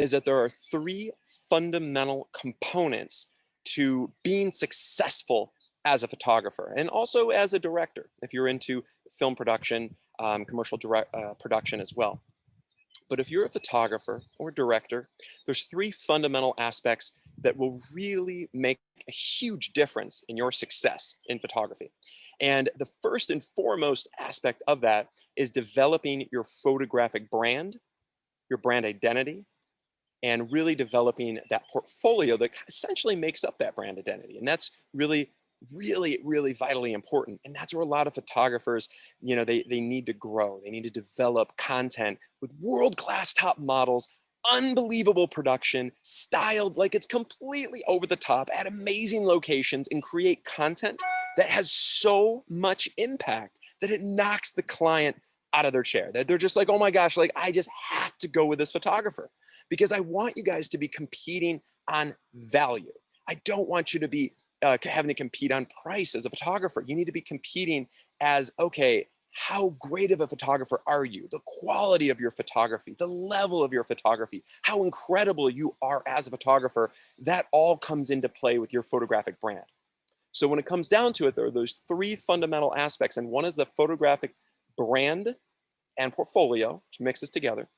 is that there are three fundamental components to being successful as a photographer and also as a director, if you're into film production, commercial production as well. But if you're a photographer or director, there's three fundamental aspects that will really make a huge difference in your success in photography. And the first and foremost aspect of that is developing your photographic brand, your brand identity, and really developing that portfolio that essentially makes up that brand identity. And that's really, really vitally important. And that's where a lot of photographers, they need to grow. They need to develop content with world-class top models, unbelievable production, styled like it's completely over the top at amazing locations, and create content that has so much impact that it knocks the client out of their chair. They're just like, oh my gosh, like I just have to go with this photographer because I want you guys to be competing on value. I don't want you to be having to compete on price as a photographer. You need to be competing as, okay, how great of a photographer are you? The quality of your photography, the level of your photography, how incredible you are as a photographer, that all comes into play with your photographic brand. So when it comes down to it, there are those three fundamental aspects, and one is the photographic brand and portfolio to mix this together.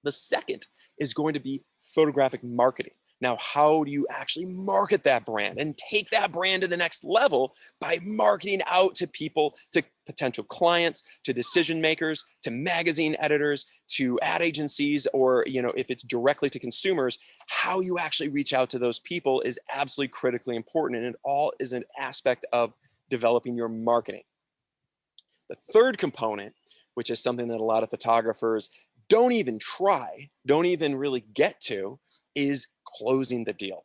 The second is going to be photographic marketing. Now, how do you actually market that brand and take that brand to the next level by marketing out to people, to potential clients, to decision makers, to magazine editors, to ad agencies, or if it's directly to consumers, how you actually reach out to those people is absolutely critically important, and it all is an aspect of developing your marketing. The third component, which is something that a lot of photographers don't even really get to, is closing the deal.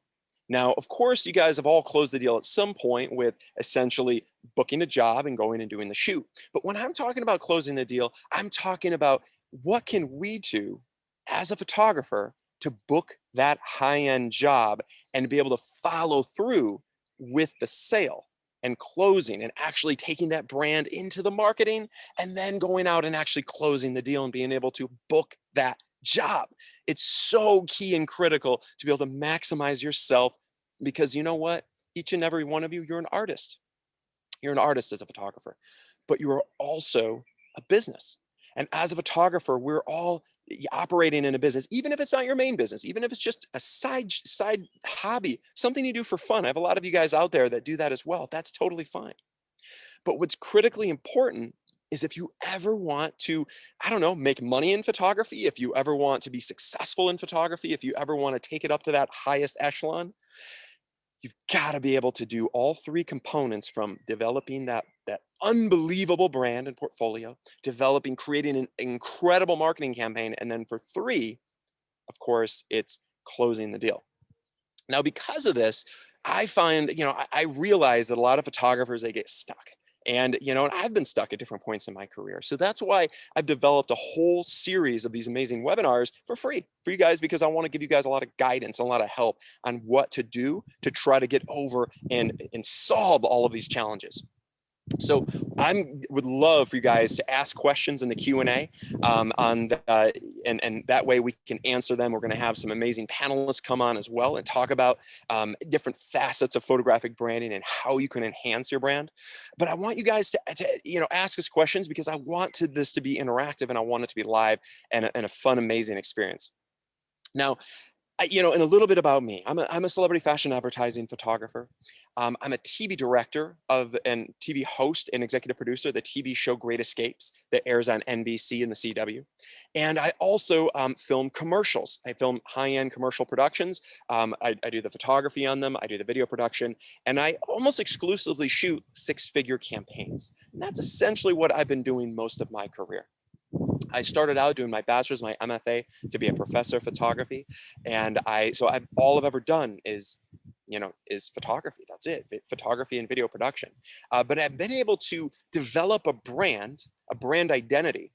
Now, of course, you guys have all closed the deal at some point with essentially booking a job and going and doing the shoot. But when I'm talking about closing the deal, I'm talking about what can we do as a photographer to book that high-end job and be able to follow through with the sale and closing and actually taking that brand into the marketing and then going out and actually closing the deal and being able to book that job. It's so key and critical to be able to maximize yourself, because you know what? Each and every one of you, you're an artist. You're an artist as a photographer, but you are also a business. And as a photographer, we're all operating in a business, even if it's not your main business, even if it's just a side hobby, something you do for fun. I have a lot of you guys out there that do that as well. That's totally fine. But what's critically important is if you ever want to, I don't know, make money in photography, if you ever want to be successful in photography, if you ever want to take it up to that highest echelon, you've got to be able to do all three components, from developing that unbelievable brand and portfolio, creating an incredible marketing campaign, and then for three, of course, it's closing the deal. Now, because of this, I find, I realize that a lot of photographers, they get stuck. And, I've been stuck at different points in my career. So that's why I've developed a whole series of these amazing webinars for free for you guys, because I want to give you guys a lot of guidance, a lot of help on what to do to try to get over and solve all of these challenges. So I would love for you guys to ask questions in the Q&A and that way we can answer them. We're going to have some amazing panelists come on as well and talk about different facets of photographic branding and how you can enhance your brand. But I want you guys to ask us questions, because I want this to be interactive, and I want it to be live and a fun, amazing experience. Now, and a little bit about me. I'm a celebrity fashion advertising photographer. I'm a TV director and TV host and executive producer of the TV show Great Escapes that airs on NBC and the CW. And I also film commercials. I film high-end commercial productions. I do the photography on them. I do the video production. And I almost exclusively shoot six-figure campaigns. And that's essentially what I've been doing most of my career. I started out doing my bachelor's, my MFA, to be a professor of photography, and all I've ever done is photography. That's it, photography and video production. But I've been able to develop a brand identity,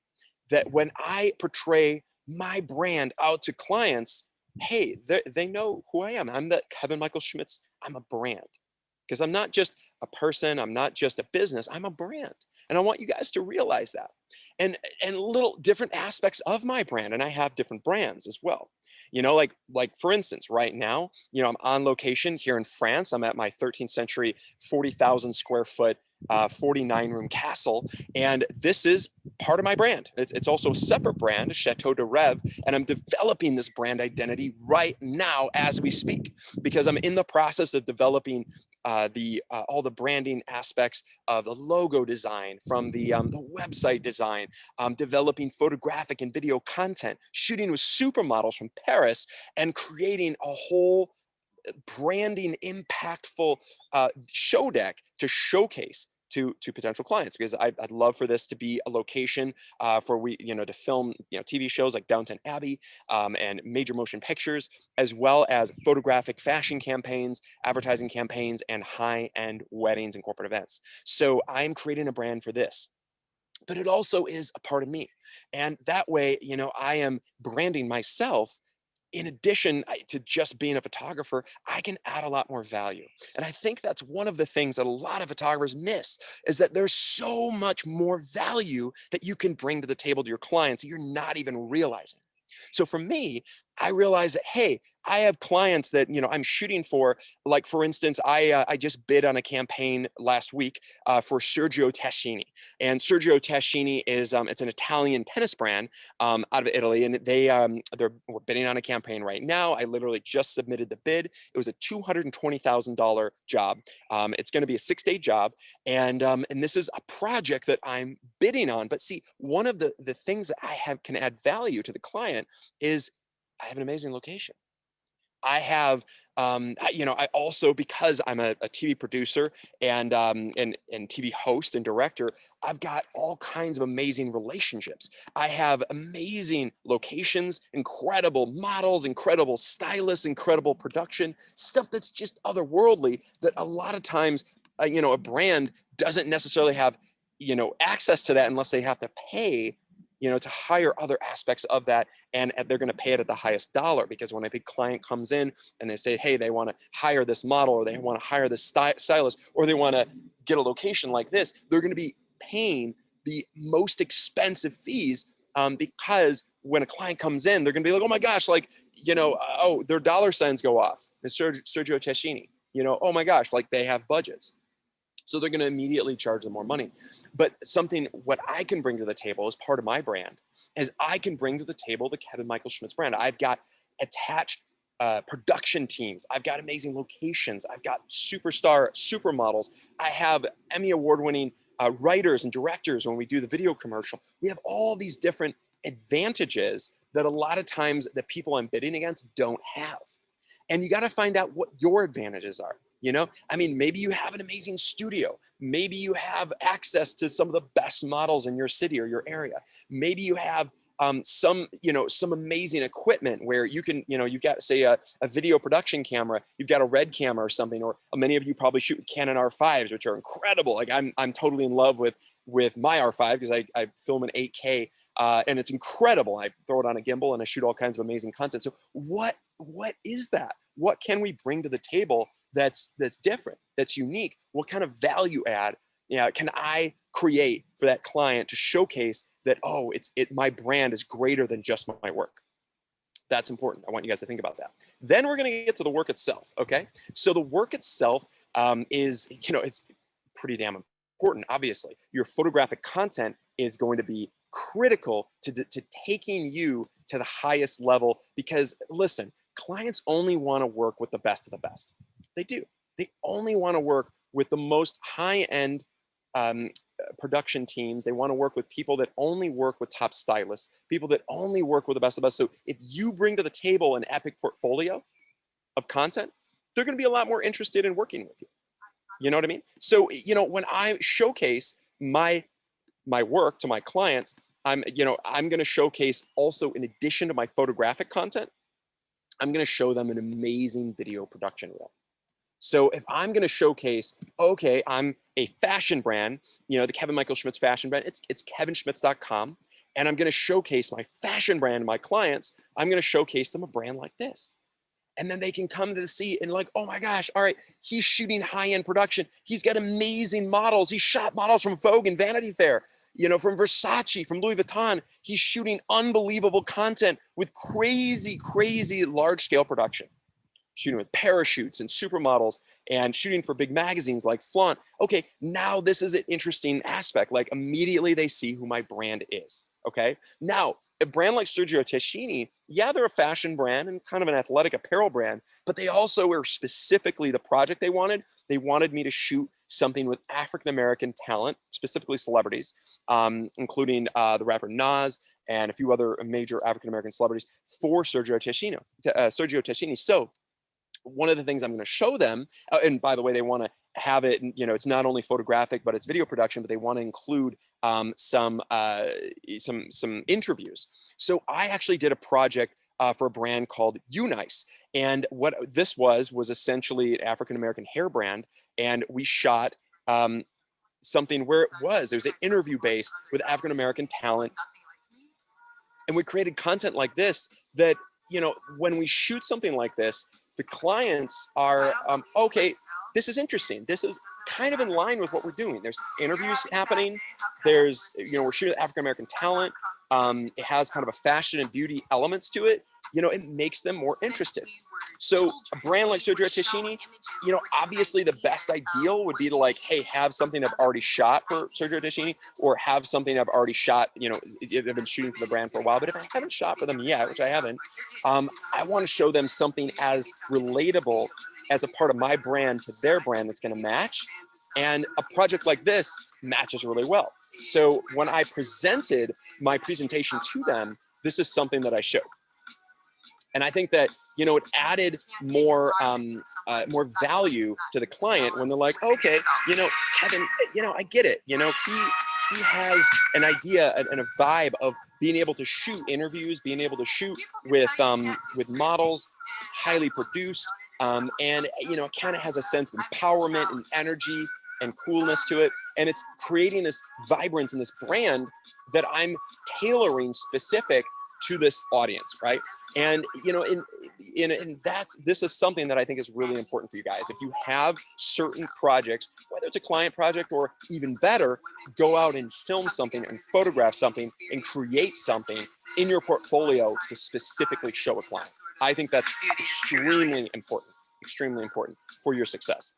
that when I portray my brand out to clients, hey, they know who I am. I'm the Kevin Michael Schmitz. I'm a brand. Because I'm not just a person, I'm not just a business, I'm a brand. And I want you guys to realize that. and little different aspects of my brand. And I have different brands as well. You know, like for instance, right now, you know, I'm on location here in France. I'm at my 13th century, 40,000 square foot, 49 room castle. And this is part of my brand. It's also a separate brand, Chateau de Rêve. And I'm developing this brand identity right now as we speak, because I'm in the process of developing all the branding aspects of the logo design, from the website design, developing photographic and video content, shooting with supermodels from Paris, and creating a whole branding impactful show deck to showcase to potential clients, because I'd love for this to be a location for to film TV shows like Downton Abbey, and major motion pictures, as well as photographic fashion campaigns, advertising campaigns, and high-end weddings and corporate events. So I'm creating a brand for this, but it also is a part of me. And that way, I am branding myself. In addition to just being a photographer, I can add a lot more value. And I think that's one of the things that a lot of photographers miss, is that there's so much more value that you can bring to the table to your clients you're not even realizing. So for me, I realized that, hey, I have clients that I'm shooting for. Like, for instance, I just bid on a campaign last week for Sergio Tacchini. And Sergio Tacchini is it's an Italian tennis brand out of Italy, and we're bidding on a campaign right now. I literally just submitted the bid. It was a $220,000 job. It's going to be a 6-day job, and this is a project that I'm bidding on. But see, one of the things that I can add value to the client is I have an amazing location. I have, I also, because I'm a TV producer and TV host and director, I've got all kinds of amazing relationships. I have amazing locations, incredible models, incredible stylists, incredible production, stuff that's just otherworldly that a lot of times, a brand doesn't necessarily have, access to that unless they have to pay to hire other aspects of that, and they're going to pay it at the highest dollar. Because when a big client comes in and they say, hey, they want to hire this model, or they want to hire this stylist, or they want to get a location like this, they're going to be paying the most expensive fees, because when a client comes in, they're going to be like, oh my gosh, like, oh, their dollar signs go off. It's Sergio Tacchini, oh my gosh, like, they have budgets. So they're going to immediately charge them more money. But what I can bring to the table as part of my brand is I can bring to the table the Kevin Michael Schmitz brand. I've got attached production teams. I've got amazing locations. I've got supermodels. I have Emmy award-winning writers and directors when we do the video commercial. We have all these different advantages that a lot of times the people I'm bidding against don't have. And you got to find out what your advantages are. Maybe you have an amazing studio. Maybe you have access to some of the best models in your city or your area. Maybe you have some amazing equipment where you can, you've got, say, a video production camera, you've got a red camera or something, or many of you probably shoot with Canon R5s, which are incredible. Like, I'm totally in love with my R5, because I film in 8K, and it's incredible. I throw it on a gimbal and I shoot all kinds of amazing content. So what is that? What can we bring to the table that's different, that's unique? What kind of value add can I create for that client to showcase that, oh, my brand is greater than just my work? That's important. I want you guys to think about that. Then we're going to get to the work itself. Okay. So the work itself is, it's pretty damn important. Obviously, your photographic content is going to be critical to taking you to the highest level, because listen, clients only want to work with the best of the best. They do. They only want to work with the most high-end production teams. They want to work with people that only work with top stylists, people that only work with the best of the best. So if you bring to the table an epic portfolio of content, they're going to be a lot more interested in working with you. You know what I mean? So, when I showcase my work to my clients, I'm going to showcase also, in addition to my photographic content, I'm going to show them an amazing video production reel. So if I'm going to showcase, okay, I'm a fashion brand, the Kevin Michael Schmitz fashion brand, it's kevinschmitz.com. And I'm going to showcase my fashion brand to my clients. I'm going to showcase them a brand like this. And then they can come to see and like, oh my gosh, all right, he's shooting high-end production. He's got amazing models. He shot models from Vogue and Vanity Fair, you know, from Versace, from Louis Vuitton. He's shooting unbelievable content with crazy, crazy large-scale production, shooting with parachutes and supermodels and shooting for big magazines like Flaunt. Okay, now this is an interesting aspect. Like immediately they see who my brand is, okay? Now, a brand like Sergio Tacchini, yeah, they're a fashion brand and kind of an athletic apparel brand, but they also were specifically the project they wanted. They wanted me to shoot something with African-American talent, specifically celebrities, including the rapper Nas and a few other major African-American celebrities for Sergio Tacchini. So one of the things I'm going to show them, and by the way, they want to have it, you know, it's not only photographic, but it's video production, but they want to include some interviews. So I actually did a project for a brand called Unice. And what this was essentially an African-American hair brand. And we shot something where there's an interview based with African-American talent. And we created content like this that, you know, when we shoot something like this, the clients are, okay, this is interesting. This is kind of in line with what we're doing. There's interviews happening. There's, you know, we're shooting African-American talent. It has kind of a fashion and beauty elements to it. You know, it makes them more interested. So a brand like Sergio Tacchini, you know, obviously the best ideal would be to like, hey, have something I've already shot for Sergio Tacchini, or have something I've already shot, you know, I've been shooting for the brand for a while, but if I haven't shot for them yet, which I haven't, I want to show them something as relatable as a part of my brand to their brand that's going to match. And a project like this matches really well. So when I presented my presentation to them, this is something that I showed. And I think that, you know, it added more more value to the client when they're like, okay, you know, Kevin, you know, I get it. You know, he has an idea and a vibe of being able to shoot interviews, being able to shoot with models, highly produced, and you know, it kind of has a sense of empowerment and energy and coolness to it, and it's creating this vibrance in this brand that I'm tailoring specific to this audience, right? And you know, this is something that I think is really important for you guys. If you have certain projects, whether it's a client project or even better, go out and film something and photograph something and create something in your portfolio to specifically show a client. I think that's extremely important for your success.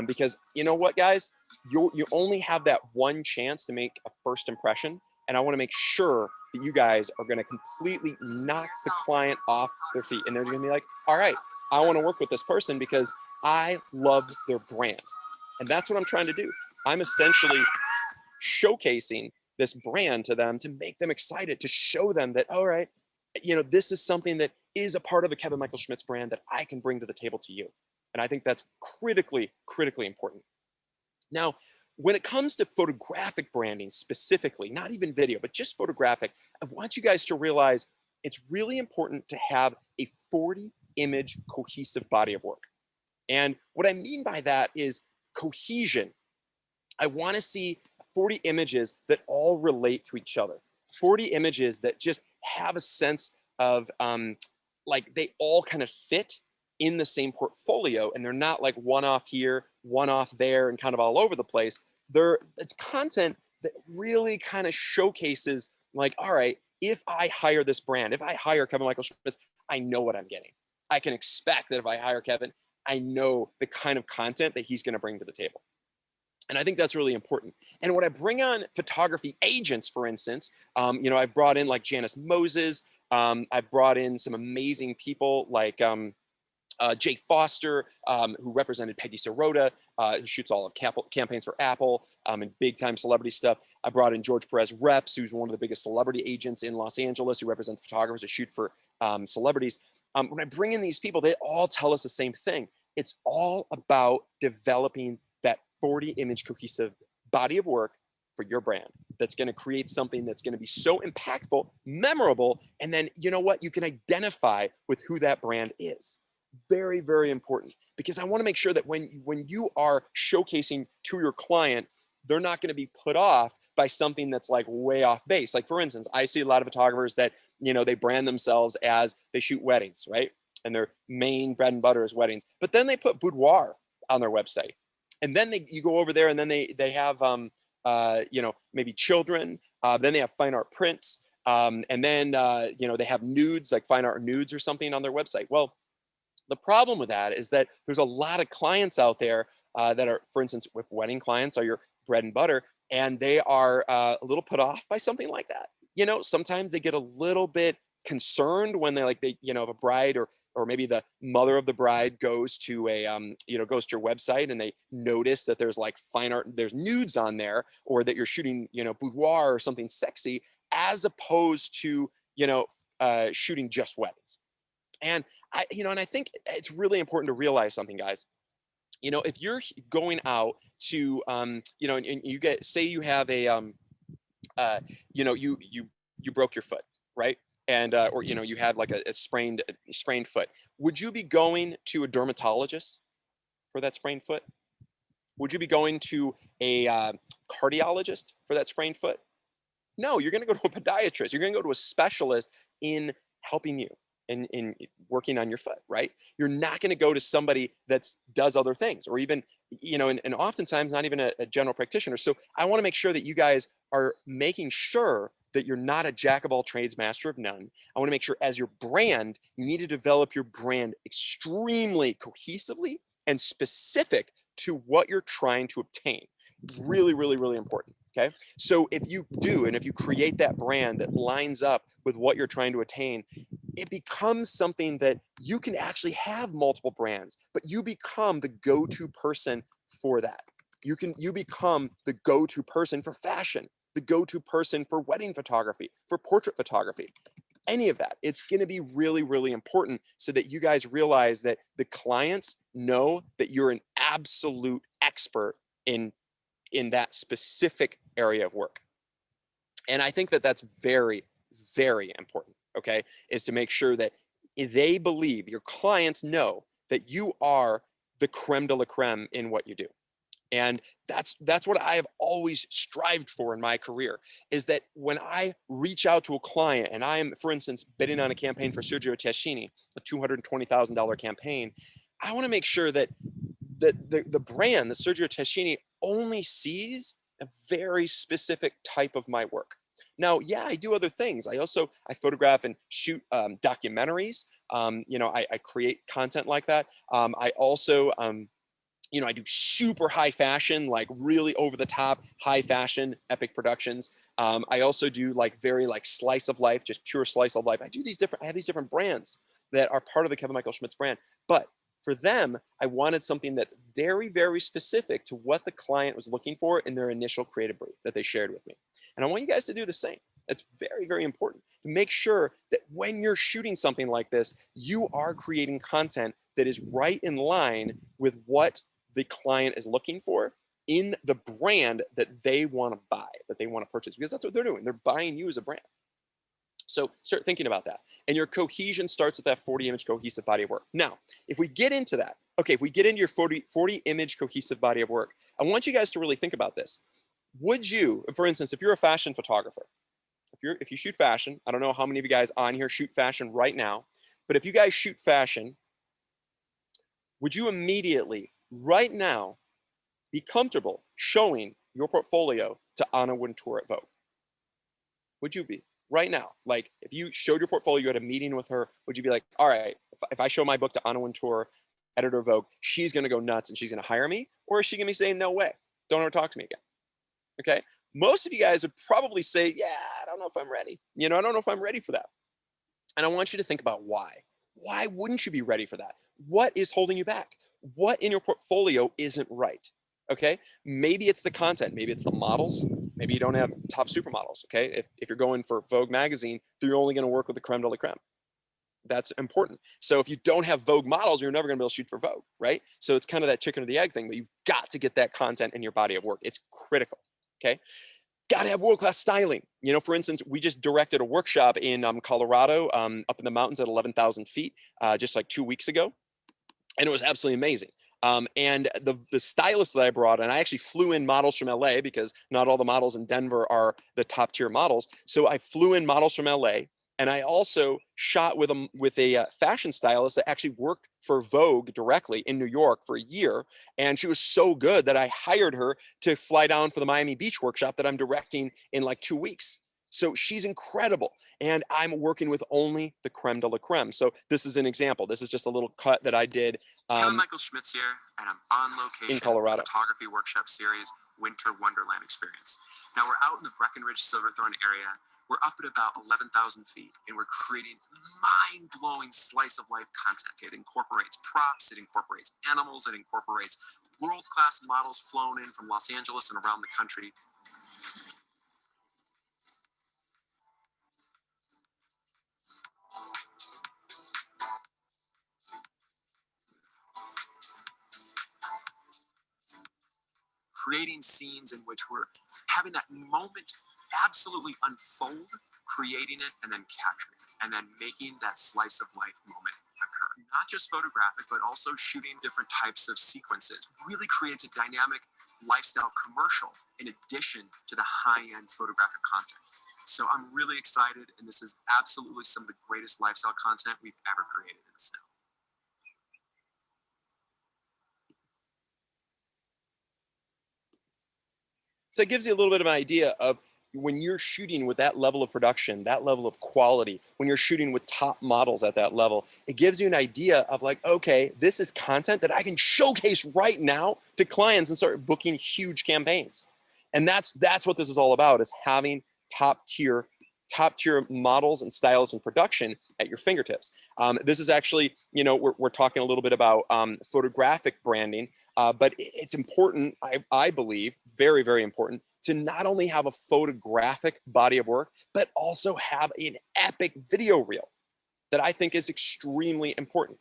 Because you know what, guys, you only have that one chance to make a first impression, and I want to make sure that you guys are going to completely knock the client off their feet, and they're going to be like, all right, I want to work with this person because I love their brand. And that's what I'm trying to do. I'm essentially showcasing this brand to them to make them excited, to show them that, all right, you know, this is something that is a part of the Kevin Michael Schmitz brand that I can bring to the table to you. And I think that's critically important. Now, when it comes to photographic branding specifically, not even video, but just photographic, I want you guys to realize it's really important to have a 40 image cohesive body of work. And what I mean by that is cohesion. I want to see 40 images that all relate to each other. 40 images that just have a sense of like they all kind of fit in the same portfolio, and they're not like one off here, one off there, and kind of all over the place. It's content that really kind of showcases like, all right, if I hire this brand, if I hire Kevin Michael Schmitz, I know what I'm getting. I can expect that if I hire Kevin, I know the kind of content that he's going to bring to the table. And I think that's really important. And when I bring on photography agents, for instance, you know, I've brought in like Janice Moses. I've brought in some amazing people like Jake Foster, who represented Peggy Sirota, who shoots all of campaigns for Apple and big time celebrity stuff. I brought in George Perez Reps, who's one of the biggest celebrity agents in Los Angeles, who represents photographers who shoot for celebrities. When I bring in these people, they all tell us the same thing. It's all about developing that 40 image cohesive body of work for your brand that's going to create something that's going to be so impactful, memorable, and then you know what? You can identify with who that brand is. Very, very important, because I want to make sure that when you are showcasing to your client, they're not going to be put off by something that's like way off base. Like for instance, I see a lot of photographers that, you know, they brand themselves as they shoot weddings, right? and their main bread and butter is weddings. But then they put boudoir on their website, and then you go over there, and then they have you know, maybe children. Then they have fine art prints, and then you know, they have nudes, like fine art nudes or something on their website. Well, the problem with that is that there's a lot of clients out there that are, for instance, with wedding clients are your bread and butter, and they are a little put off by something like that. You know, sometimes they get a little bit concerned when they you know, if a bride or maybe the mother of the bride goes to a you know, goes to your website and they notice that there's like fine art, there's nudes on there, or that you're shooting, you know, boudoir or something sexy, as opposed to, you know, shooting just weddings. And you know, and I think it's really important to realize something, guys. You know, if you're going out to, you know, and you get, say you have a, you know, you broke your foot, right? And or you know, you had like a sprained foot. Would you be going to a dermatologist for that sprained foot? Would you be going to a cardiologist for that sprained foot? No, you're going to go to a podiatrist. You're going to go to a specialist in helping you in working on your foot, right? You're not going to go to somebody that does other things, or even, you know, and oftentimes not even a general practitioner. So I want to make sure that you guys are making sure that you're not a jack of all trades, master of none. I want to make sure, as your brand, you need to develop your brand extremely cohesively and specific to what you're trying to obtain. Really, really, really important. Okay. So if you do, and if you create that brand that lines up with what you're trying to attain, it becomes something that you can actually have multiple brands, but you become the go-to person for that. You become the go-to person for fashion, the go-to person for wedding photography, for portrait photography, any of that. It's going to be really, really important so that you guys realize that the clients know that you're an absolute expert in that specific area of work. And I think that that's very, very important, okay, is to make sure that they believe, your clients know that you are the creme de la creme in what you do. And that's what I have always strived for in my career, is that when I reach out to a client and I am, for instance, bidding on a campaign for Sergio Tacchini, a $220,000 campaign, I want to make sure that the brand, the Sergio Tacchini, only sees a very specific type of my work. Now, yeah, I do other things. I photograph and shoot documentaries. You know, I create content like that. I also, you know, I do super high fashion, like really over the top, high fashion, epic productions. I also do like very like slice of life, just pure slice of life. I have these different brands that are part of the Kevin Michael Schmitz brand. But for them, I wanted something that's very, very specific to what the client was looking for in their initial creative brief that they shared with me. And I want you guys to do the same. It's very, very important to make sure that when you're shooting something like this, you are creating content that is right in line with what the client is looking for in the brand that they want to buy, that they want to purchase, because that's what they're doing. They're buying you as a brand. So start thinking about that. And your cohesion starts with that 40 image cohesive body of work. Now, if we get into that, okay, if we get into your 40 image cohesive body of work, I want you guys to really think about this. Would you, for instance, if you're a fashion photographer, if you shoot fashion, I don't know how many of you guys on here shoot fashion right now, but if you guys shoot fashion, would you immediately, right now, be comfortable showing your portfolio to Anna Wintour at Vogue? Would you be? Right now, like if you showed your portfolio at a meeting with her, would you be like, all right, if I show my book to Anna Wintour, editor of Vogue, she's going to go nuts and she's going to hire me? Or is she going to be saying, no way, don't ever talk to me again? Okay. Most of you guys would probably say, yeah, I don't know if I'm ready. You know, I don't know if I'm ready for that. And I want you to think about why. Why wouldn't you be ready for that? What is holding you back? What in your portfolio isn't right? Okay. Maybe it's the content. Maybe it's the models. Maybe you don't have top supermodels. Okay. If you're going for Vogue magazine, you're only going to work with the creme de la creme. That's important. So if you don't have Vogue models, you're never going to be able to shoot for Vogue, right? So it's kind of that chicken or the egg thing, but you've got to get that content in your body of work. It's critical. Okay. Got to have world-class styling. You know, for instance, we just directed a workshop in Colorado, up in the mountains at 11,000 feet, just like 2 weeks ago. And it was absolutely amazing. And the stylist that I brought, and I actually flew in models from LA because not all the models in Denver are the top tier models. So I flew in models from LA, And I also shot with a fashion stylist that actually worked for Vogue directly in New York for a year. And she was so good that I hired her to fly down for the Miami Beach workshop that I'm directing in like 2 weeks. So she's incredible. And I'm working with only the creme de la creme. So this is an example. This is just a little cut that I did. Michael Schmitz here, and I'm on location in Colorado. for the photography workshop series, Winter Wonderland Experience. Now we're out in the Breckenridge Silverthorne area. We're up at about 11,000 feet, and we're creating mind-blowing slice of life content. It incorporates props, it incorporates animals, it incorporates world-class models flown in from Los Angeles and around the country. Creating scenes in which we're having that moment absolutely unfold, creating it, and then capturing it, and then making that slice of life moment occur. Not just photographic, but also shooting different types of sequences. Really creates a dynamic lifestyle commercial in addition to the high-end photographic content. So I'm really excited, and this is absolutely some of the greatest lifestyle content we've ever created in the snow. So it gives you a little bit of an idea of when you're shooting with that level of production, that level of quality, when you're shooting with top models at that level, it gives you an idea of like, okay, this is content that I can showcase right now to clients and start booking huge campaigns. And that's what this is all about, is having top tier models and stylists and production at your fingertips. This is actually, you know, we're talking a little bit about photographic branding, but it's important, I believe, very, very important, to not only have a photographic body of work, but also have an epic video reel that I think is extremely important.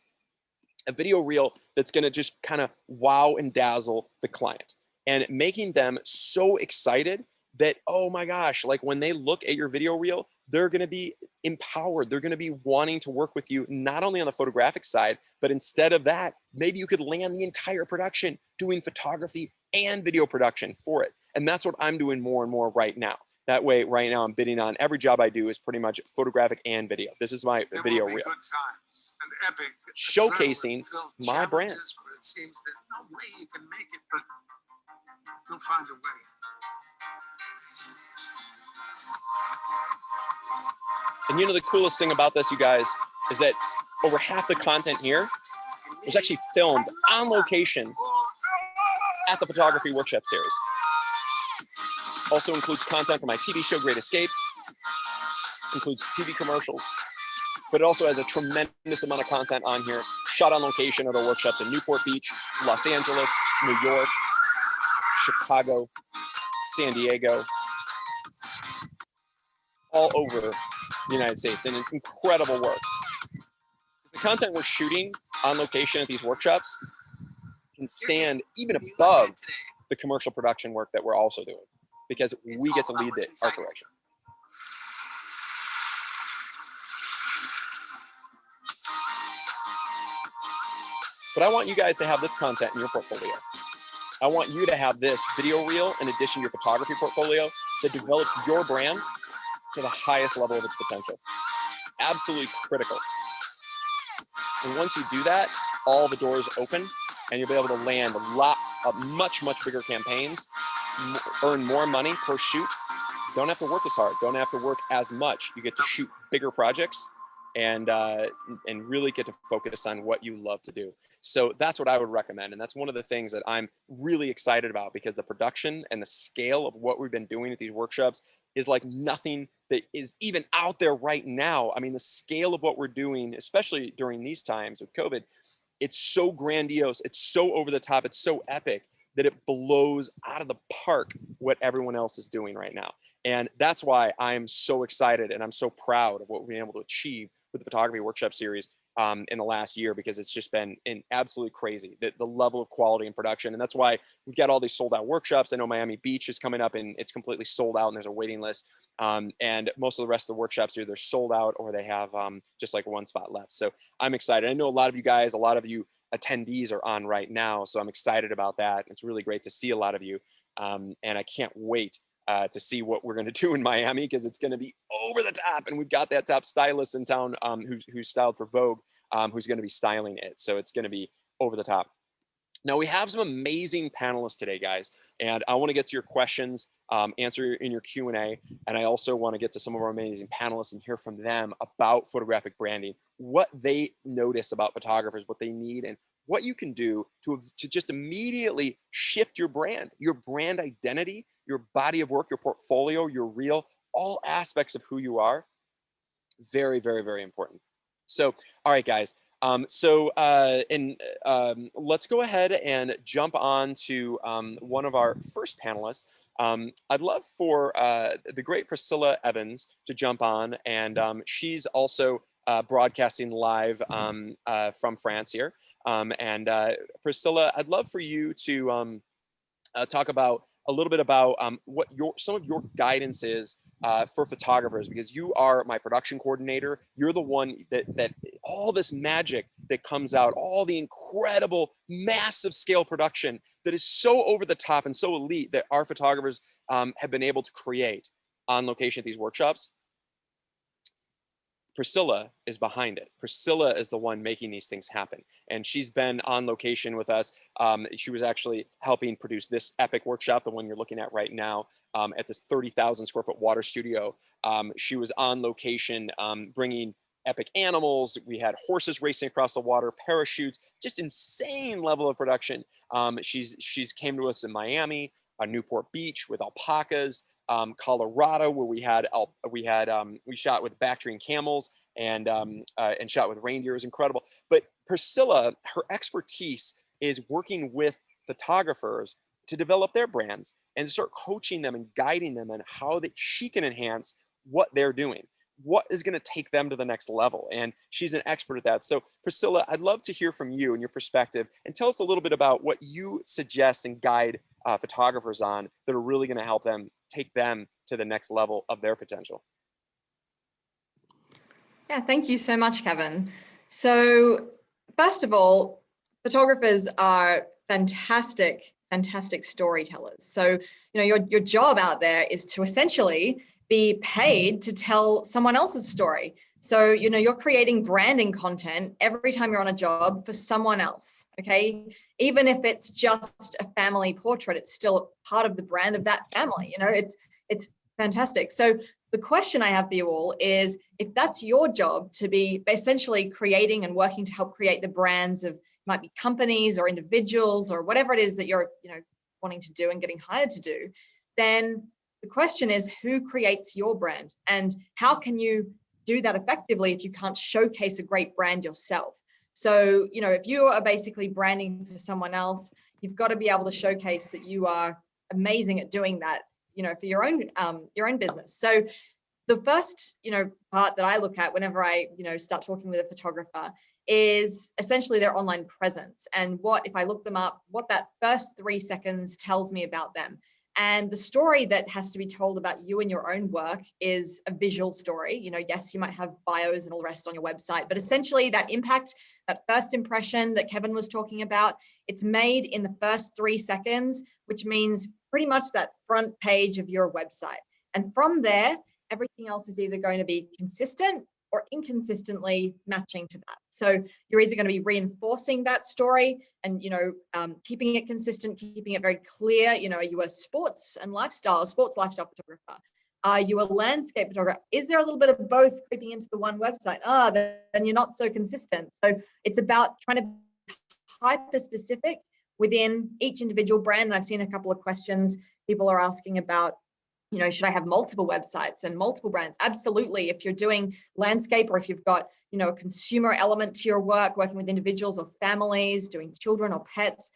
A video reel that's going to just kind of wow and dazzle the client and making them so excited that, oh my gosh, like when they look at your video reel, they're going to be empowered. They're going to be wanting to work with you, not only on the photographic side, but instead of that, maybe you could land the entire production doing photography and video production for it. And that's what I'm doing more and more right now. That way, right now, I'm bidding on every job I do is pretty much photographic and video. This is my video reel. Good times and epic, showcasing my brand. It seems there's no way you can make it, but you'll find a way. And you know, the coolest thing about this, you guys, is that over half the content here was actually filmed on location at the Photography Workshop Series. Also includes content from my TV show, Great Escapes, includes TV commercials, but it also has a tremendous amount of content on here, shot on location at our workshops in Newport Beach, Los Angeles, New York, Chicago, San Diego, all over the United States, and it's incredible work. The content we're shooting on location at these workshops can stand even above the commercial production work that we're also doing, because we get to lead the art direction. But I want you guys to have this content in your portfolio. I want you to have this video reel in addition to your photography portfolio that develops your brand to the highest level of its potential. Absolutely critical. And once you do that, all the doors open and you'll be able to land a lot of much bigger campaigns, earn more money per shoot. Don't have to work as hard. Don't have to work as much. You get to shoot bigger projects and really get to focus on what you love to do. So that's what I would recommend. And that's one of the things that I'm really excited about, because the production and the scale of what we've been doing at these workshops is like nothing that is even out there right now. I mean, the scale of what we're doing, especially during these times with COVID, it's so grandiose, it's so over the top, it's so epic that it blows out of the park what everyone else is doing right now. And that's why I'm so excited and I'm so proud of what we've been able to achieve with the Photography Workshop Series in the last year, because it's just been absolutely crazy, the level of quality and production. And that's why we've got all these sold out workshops. I know Miami Beach is coming up and it's completely sold out and there's a waiting list. And most of the rest of the workshops either sold out or they have just like one spot left. So I'm excited. I know a lot of you guys, a lot of you attendees are on right now. So I'm excited about that. It's really great to see a lot of you. And I can't wait to see what we're going to do in Miami, because it's going to be over the top. And we've got that top stylist in town who's styled for Vogue, who's going to be styling it. So it's going to be over the top. Now, we have some amazing panelists today, guys, and I want to get to your questions, answer in your Q&A, and I also want to get to some of our amazing panelists and hear from them about photographic branding, what they notice about photographers, what they need, and what you can do to just immediately shift your brand identity, your body of work, your portfolio, your reel, all aspects of who you are. Very, very, very important. So, all right, guys. Let's go ahead and jump on to one of our first panelists. I'd love for the great Priscilla Evans to jump on, and she's also broadcasting live from France here. Priscilla, I'd love for you to talk about a little bit about what some of your guidance is for photographers, because you are my production coordinator. You're the one that all this magic that comes out, all the incredible, massive scale production that is so over the top and so elite that our photographers have been able to create on location at these workshops. Priscilla is behind it. Priscilla is the one making these things happen. And she's been on location with us. She was actually helping produce this epic workshop, the one you're looking at right now, at this 30,000 square foot water studio. She was on location bringing epic animals. We had horses racing across the water, parachutes, just insane level of production. She's came to us in Miami, Newport Beach with alpacas, Colorado, where we shot with Bactrian camels and shot with reindeer. It was incredible. But Priscilla, her expertise is working with photographers to develop their brands and start coaching them and guiding them on how she can enhance what they're doing, what is going to take them to the next level. And she's an expert at that. So Priscilla, I'd love to hear from you and your perspective, and tell us a little bit about what you suggest and guide photographers on that are really going to help them take them to the next level of their potential. Yeah, thank you so much, Kevin. So first of all, photographers are fantastic storytellers. So, your job out there is to essentially be paid to tell someone else's story. So, you're creating branding content every time you're on a job for someone else, okay? Even if it's just a family portrait, it's still part of the brand of that family. It's fantastic. So the question I have for you all is, if that's your job to be essentially creating and working to help create the brands of, might be companies or individuals or whatever it is that you're, wanting to do and getting hired to do, then the question is, who creates your brand, and how can you do that effectively if you can't showcase a great brand yourself? So, if you are basically branding for someone else, you've got to be able to showcase that you are amazing at doing that, for your own business. So the first, part that I look at whenever I, start talking with a photographer is essentially their online presence, and if I look them up, what that first 3 seconds tells me about them. And the story that has to be told about you and your own work is a visual story. Yes, you might have bios and all the rest on your website, but essentially that impact, that first impression that Kevin was talking about, it's made in the first 3 seconds, which means pretty much that front page of your website. And from there, everything else is either going to be consistent or inconsistently matching to that. So you're either going to be reinforcing that story and, keeping it consistent, keeping it very clear. Are you a sports lifestyle photographer? Are you a landscape photographer? Is there a little bit of both creeping into the one website? Then you're not so consistent. So it's about trying to be hyper specific within each individual brand. And I've seen a couple of questions people are asking about, should I have multiple websites and multiple brands? Absolutely. If you're doing landscape, or if you've got, a consumer element to your work, working with individuals or families, doing children or pets,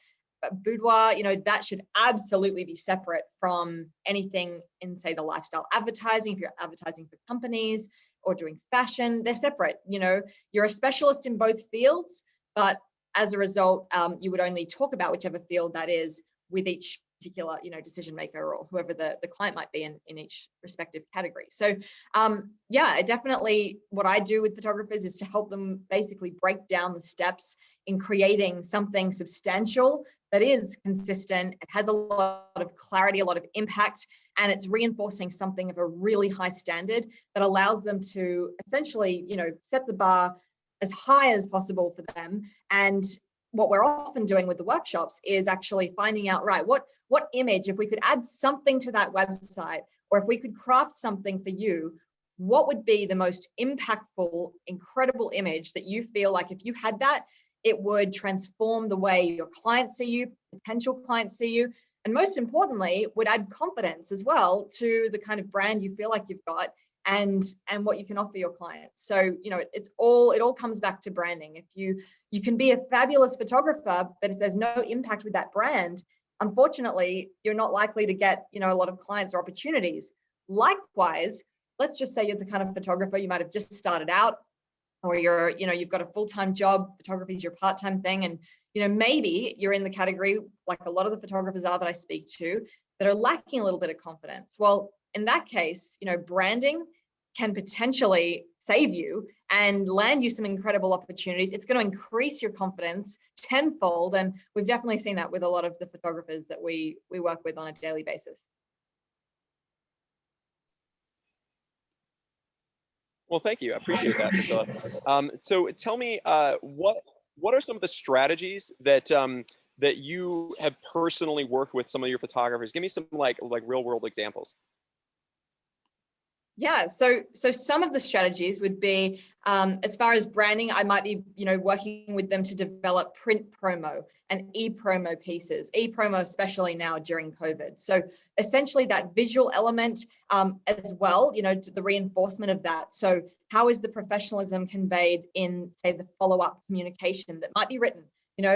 boudoir, that should absolutely be separate from anything in, say, the lifestyle advertising. If you're advertising for companies or doing fashion, they're separate. You're a specialist in both fields, but as a result, you would only talk about whichever field that is with each particular, decision maker or whoever the client might be in each respective category. So yeah, definitely what I do with photographers is to help them basically break down the steps in creating something substantial that is consistent. It has a lot of clarity, a lot of impact, and it's reinforcing something of a really high standard that allows them to essentially, set the bar as high as possible for them. And what we're often doing with the workshops is actually finding out, right, what image, if we could add something to that website, or if we could craft something for you, what would be the most impactful, incredible image that you feel like if you had that, it would transform the way your clients see you, potential clients see you, and most importantly, would add confidence as well to the kind of brand you feel like you've got and what you can offer your clients. So, it all comes back to branding. If you can be a fabulous photographer, but if there's no impact with that brand, unfortunately, you're not likely to get, a lot of clients or opportunities. Likewise, let's just say you're the kind of photographer, you might have just started out, or you've got a full-time job, photography is your part-time thing. And, maybe you're in the category, like a lot of the photographers are that I speak to, that are lacking a little bit of confidence. Well, in that case, branding can potentially save you and land you some incredible opportunities. It's going to increase your confidence tenfold. And we've definitely seen that with a lot of the photographers that we work with on a daily basis. Well, thank you. I appreciate that, Priscilla. So tell me, what are some of the strategies that that you have personally worked with some of your photographers? Give me some like real world examples. Yeah, so some of the strategies would be, as far as branding, I might be, working with them to develop print promo and e-promo pieces, e-promo especially now during COVID. So essentially that visual element as well, the reinforcement of that. So how is the professionalism conveyed in, say, the follow-up communication that might be written?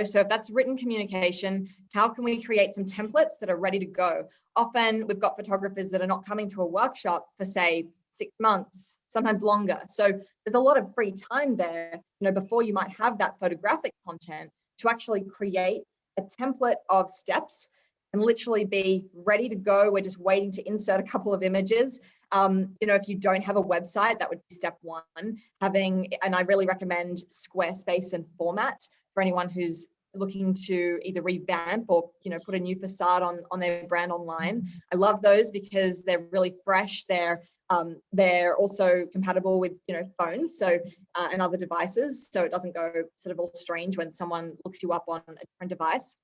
So if that's written communication, how can we create some templates that are ready to go? Often we've got photographers that are not coming to a workshop for, say, 6 months, sometimes longer. So there's a lot of free time there, before you might have that photographic content to actually create a template of steps and literally be ready to go. We're just waiting to insert a couple of images. If you don't have a website, that would be step one. And I really recommend Squarespace and Format for anyone who's looking to either revamp or put a new facade on their brand online. I love those because they're really fresh. They're also compatible with phones, so and other devices, so it doesn't go sort of all strange when someone looks you up on a different device.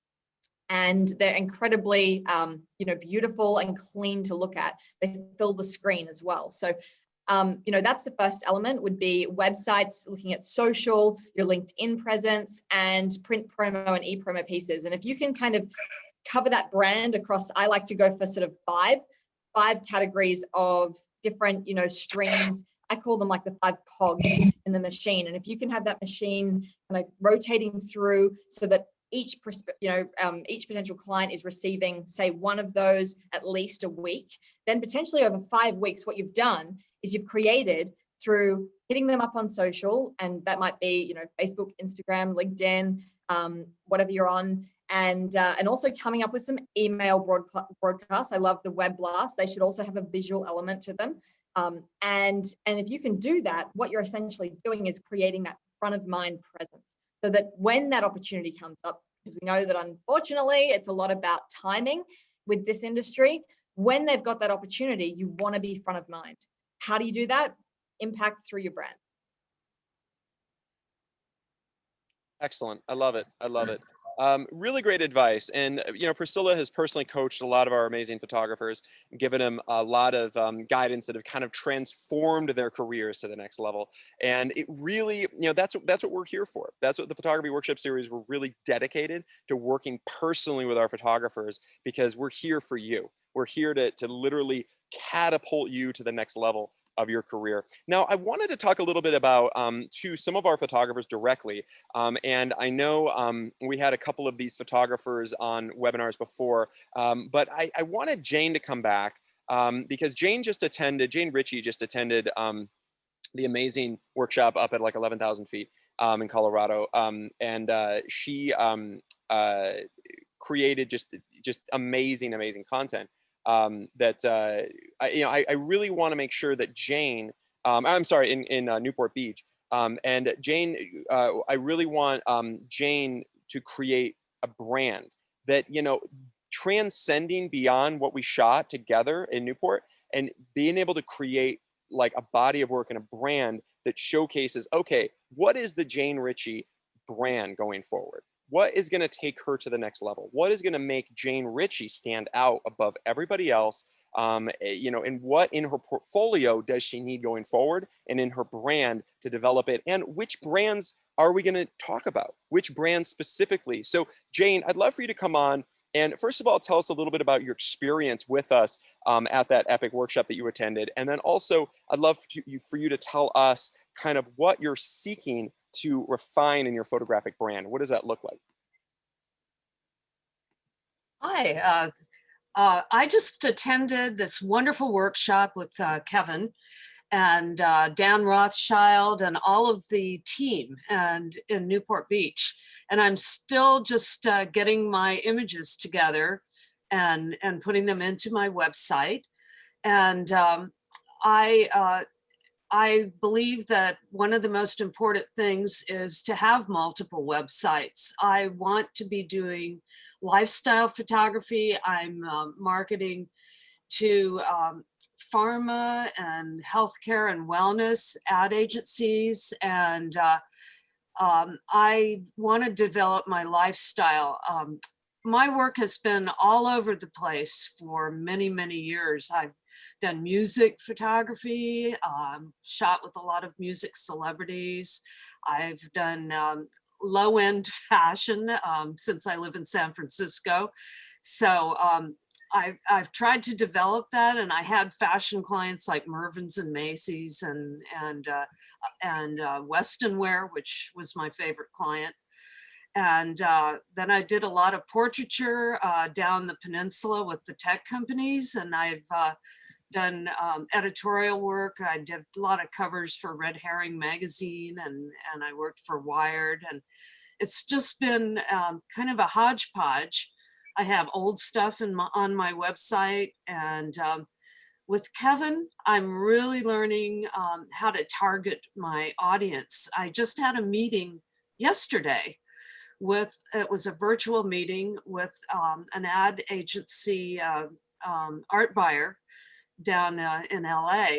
And they're incredibly beautiful and clean to look at. They fill the screen as well. So that's the first element, would be websites, looking at social, your LinkedIn presence, and print promo and e-promo pieces. And if you can kind of cover that brand across, I like to go for sort of five categories of different, streams. I call them like the 5 cogs in the machine. And if you can have that machine kind of rotating through so that each potential client is receiving, say, one of those at least a week, then potentially over 5 weeks, what you've done is you've created, through hitting them up on social, and that might be, Facebook, Instagram, LinkedIn, whatever you're on, and also coming up with some email broadcasts. I love the web blast. They should also have a visual element to them. And if you can do that, what you're essentially doing is creating that front of mind presence, so that when that opportunity comes up, because we know that unfortunately it's a lot about timing with this industry, when they've got that opportunity, you want to be front of mind. How do you do that? Impact through your brand. Excellent. I love it. I love it. Really great advice. And, Priscilla has personally coached a lot of our amazing photographers, given them a lot of guidance that have kind of transformed their careers to the next level. And it really, that's what we're here for. That's what the Photography Workshop Series, we're really dedicated to working personally with our photographers, because we're here for you. We're here to literally catapult you to the next level of your career. Now, I wanted to talk a little bit about to some of our photographers directly. And I know we had a couple of these photographers on webinars before, but I wanted Jane to come back because Jane Ritchie just attended the amazing workshop up at like 11,000 feet in Colorado. And she created just amazing content. I really want to make sure that Jane, I'm sorry, in Newport Beach, and Jane, I really want Jane to create a brand that, transcending beyond what we shot together in Newport, and being able to create like a body of work and a brand that showcases, okay, what is the Jane Ritchie brand going forward? What is going to take her to the next level? What is going to make Jane Ritchie stand out above everybody else? And what in her portfolio does she need going forward, and in her brand to develop it? And which brands are we going to talk about? Which brands specifically? So Jane, I'd love for you to come on and first of all, tell us a little bit about your experience with us at that epic workshop that you attended. And then also, I'd love for you to tell us kind of what you're seeking to refine in your photographic brand. What does that look like? Hi, I just attended this wonderful workshop with Kevin and Dan Rothchild and all of the team and in Newport Beach. And I'm still just getting my images together and putting them into my website. And I believe that one of the most important things is to have multiple websites. I want to be doing lifestyle photography. I'm marketing to pharma and healthcare and wellness ad agencies. And I want to develop my lifestyle. My work has been all over the place for many, many years. I've done music photography, shot with a lot of music celebrities. I've done low-end fashion since I live in San Francisco. So I've tried to develop that, and I had fashion clients like Mervyn's and Macy's and Weston Wear, which was my favorite client. And then I did a lot of portraiture down the peninsula with the tech companies, and I've done editorial work. I did a lot of covers for Red Herring magazine, and I worked for Wired, and it's just been kind of a hodgepodge. I have old stuff on my website, and with Kevin, I'm really learning how to target my audience. I just had a meeting yesterday it was a virtual meeting with an ad agency art buyer down in LA.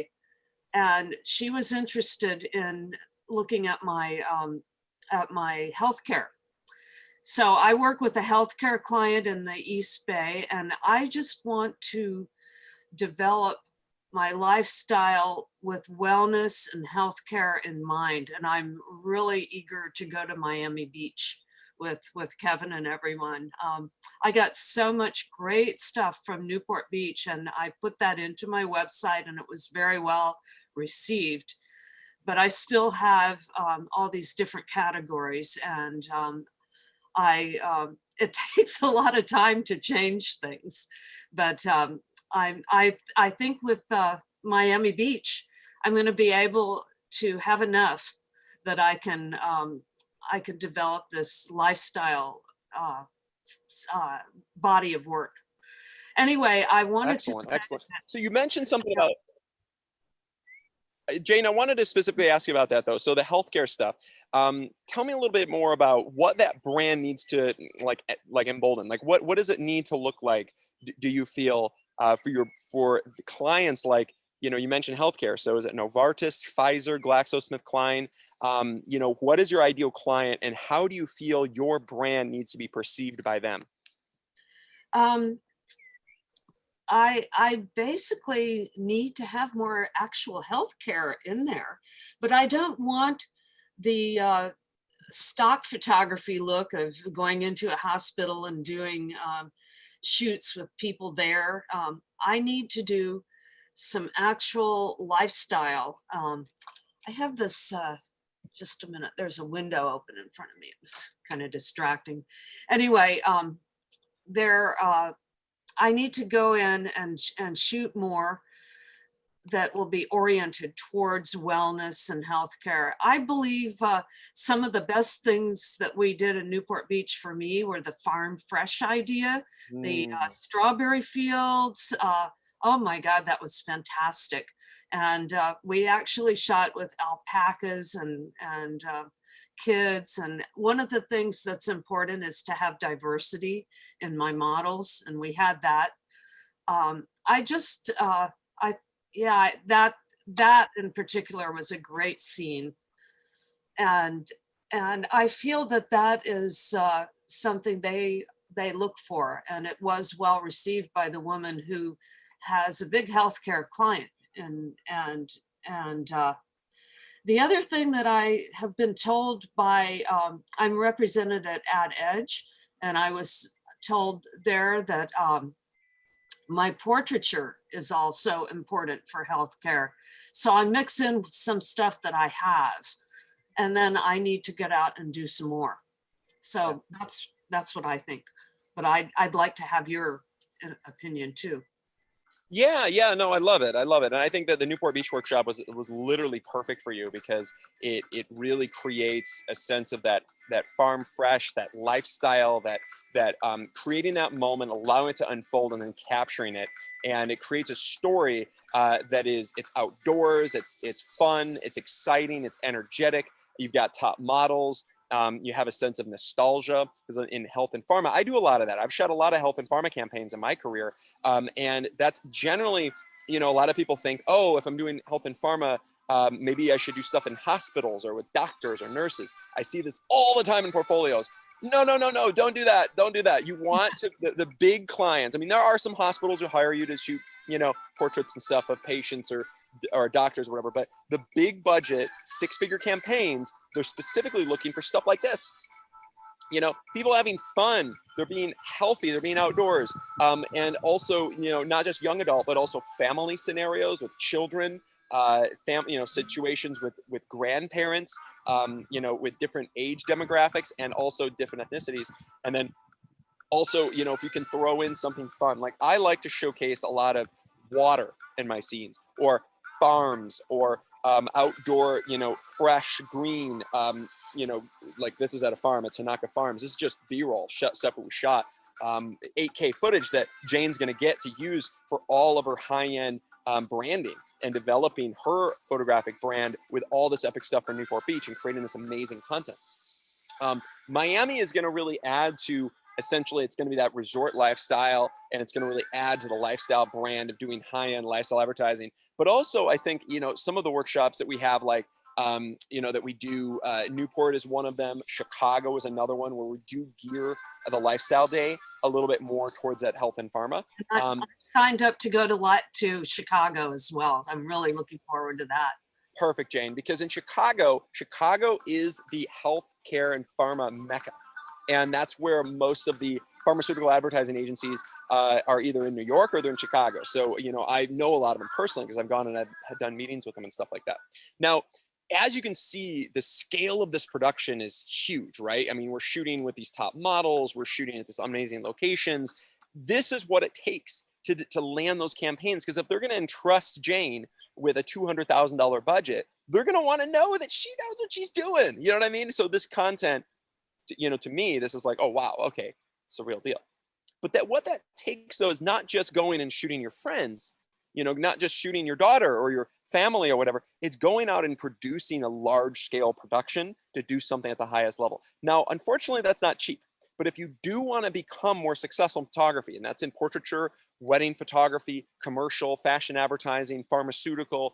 And she was interested in looking at my healthcare. So I work with a healthcare client in the East Bay, and I just want to develop my lifestyle with wellness and healthcare in mind. And I'm really eager to go to Miami Beach with Kevin and everyone. I got so much great stuff from Newport Beach, and I put that into my website, and it was very well received. But I still have all these different categories, and it takes a lot of time to change things. But I think with Miami Beach, I'm going to be able to have enough that I can develop this lifestyle body of work. Anyway, I wanted Excellent. So you mentioned something about, Jane, I wanted to specifically ask you about that though. So the healthcare stuff, tell me a little bit more about what that brand needs to like embolden. Like what does it need to look like? Do you feel for clients like, you mentioned healthcare. So is it Novartis, Pfizer, GlaxoSmithKline? What is your ideal client, and how do you feel your brand needs to be perceived by them? I basically need to have more actual healthcare in there, but I don't want the stock photography look of going into a hospital and doing shoots with people there. I need to do some actual lifestyle. I have this, just a minute, there's a window open in front of me. It was kind of distracting. Anyway, I need to go in and shoot more that will be oriented towards wellness and healthcare. I believe some of the best things that we did in Newport Beach for me were the farm fresh idea, the strawberry fields. Oh my God, that was fantastic. And we actually shot with alpacas and kids. And one of the things that's important is to have diversity in my models. And we had that. Yeah, that in particular was a great scene. And I feel that that is something they look for. And it was well received by the woman who has a big healthcare client. And the other thing that I have been told by, I'm represented at Ad Edge, and I was told there that my portraiture is also important for healthcare. So I mix in some stuff that I have, and then I need to get out and do some more. So that's what I think. But I'd like to have your opinion too. Yeah, no, I love it. And I think that the Newport Beach workshop was literally perfect for you, because it really creates a sense of that farm fresh, that lifestyle, that creating that moment, allowing it to unfold, and then capturing it. And it creates a story it's outdoors, it's fun, it's exciting, it's energetic. You've got top models. You have a sense of nostalgia, because in health and pharma, I do a lot of that. I've shot a lot of health and pharma campaigns in my career. And that's generally, a lot of people think, oh, if I'm doing health and pharma, maybe I should do stuff in hospitals or with doctors or nurses. I see this all the time in portfolios. No, don't do that. Don't do that. You want to, the big clients. I mean, there are some hospitals who hire you to shoot, portraits and stuff of patients or doctors or whatever, but the big budget 6-figure campaigns, they're specifically looking for stuff like this. People having fun, they're being healthy, they're being outdoors. And also, not just young adult, but also family scenarios with children, situations with grandparents, with different age demographics and also different ethnicities. And then also, if you can throw in something fun, like I like to showcase a lot of water in my scenes, or farms, or outdoor, fresh green, like this is at a farm at Tanaka Farms. This is just B-roll stuff that we shot, 8K footage that Jane's going to get to use for all of her high-end branding and developing her photographic brand with all this epic stuff for Newport Beach and creating this amazing content. Miami is going to really add to, essentially, it's going to be that resort lifestyle, and it's going to really add to the lifestyle brand of doing high-end lifestyle advertising. But also, I think, some of the workshops that we have, like, that we do, Newport is one of them. Chicago is another one where we do gear the lifestyle day a little bit more towards that health and pharma. I signed up to go to Chicago as well. I'm really looking forward to that. Perfect, Jane, because in Chicago is the healthcare and pharma mecca. And that's where most of the pharmaceutical advertising agencies are either in New York or they're in Chicago. So, I know a lot of them personally because I've gone and I've done meetings with them and stuff like that. Now, as you can see, the scale of this production is huge, right? I mean, we're shooting with these top models, we're shooting at these amazing locations. This is what it takes to land those campaigns, because if they're going to entrust Jane with a $200,000 budget, they're going to want to know that she knows what she's doing. You know what I mean? So this content, to me, this is like, oh, wow, okay, it's a real deal. But what that takes, though, is not just going and shooting your friends, not just shooting your daughter or your family or whatever. It's going out and producing a large scale production to do something at the highest level. Now, unfortunately, that's not cheap. But if you do want to become more successful in photography, and that's in portraiture, wedding photography, commercial, fashion advertising, pharmaceutical,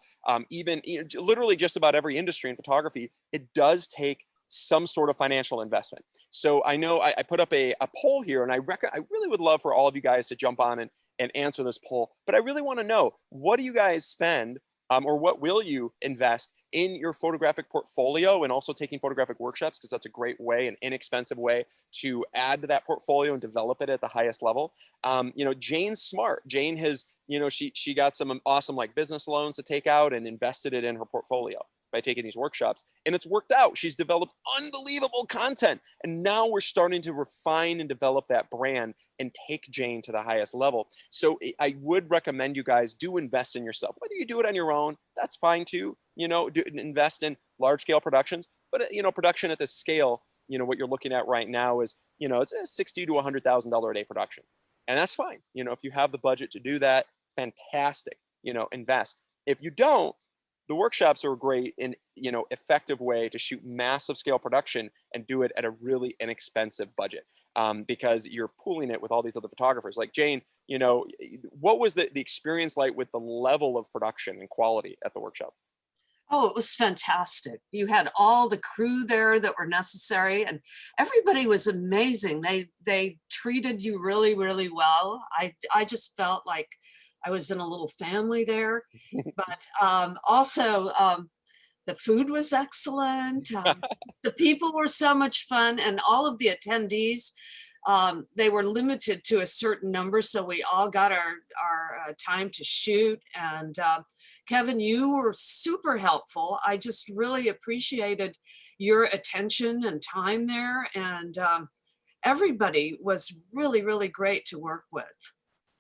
even literally just about every industry in photography, it does take some sort of financial investment. So I know I put up a poll here, and I really would love for all of you guys to jump on and answer this poll. But I really want to know, what do you guys spend or what will you invest in your photographic portfolio, and also taking photographic workshops, because that's a great way, an inexpensive way to add to that portfolio and develop it at the highest level. Jane's smart. Jane has, she got some awesome like business loans to take out and invested it in her portfolio. by taking these workshops, and it's worked out. She's developed unbelievable content. And now we're starting to refine and develop that brand and take Jane to the highest level. So I would recommend you guys do invest in yourself. Whether you do it on your own, that's fine too. Invest in large scale productions, but production at this scale, what you're looking at right now is, it's a $60,000 to $100,000 a day production. And that's fine. If you have the budget to do that, fantastic, invest. If you don't, the workshops are a great and effective way to shoot massive scale production and do it at a really inexpensive budget, because you're pooling it with all these other photographers. Like Jane, what was the experience like with the level of production and quality at the workshop? Oh, it was fantastic. You had all the crew there that were necessary, and everybody was amazing. They treated you really, really well. I just felt like I was in a little family there. But also the food was excellent. The people were so much fun, and all of the attendees, they were limited to a certain number, so we all got our time to shoot. And Kevin, you were super helpful. I just really appreciated your attention and time there, and everybody was really, really great to work with.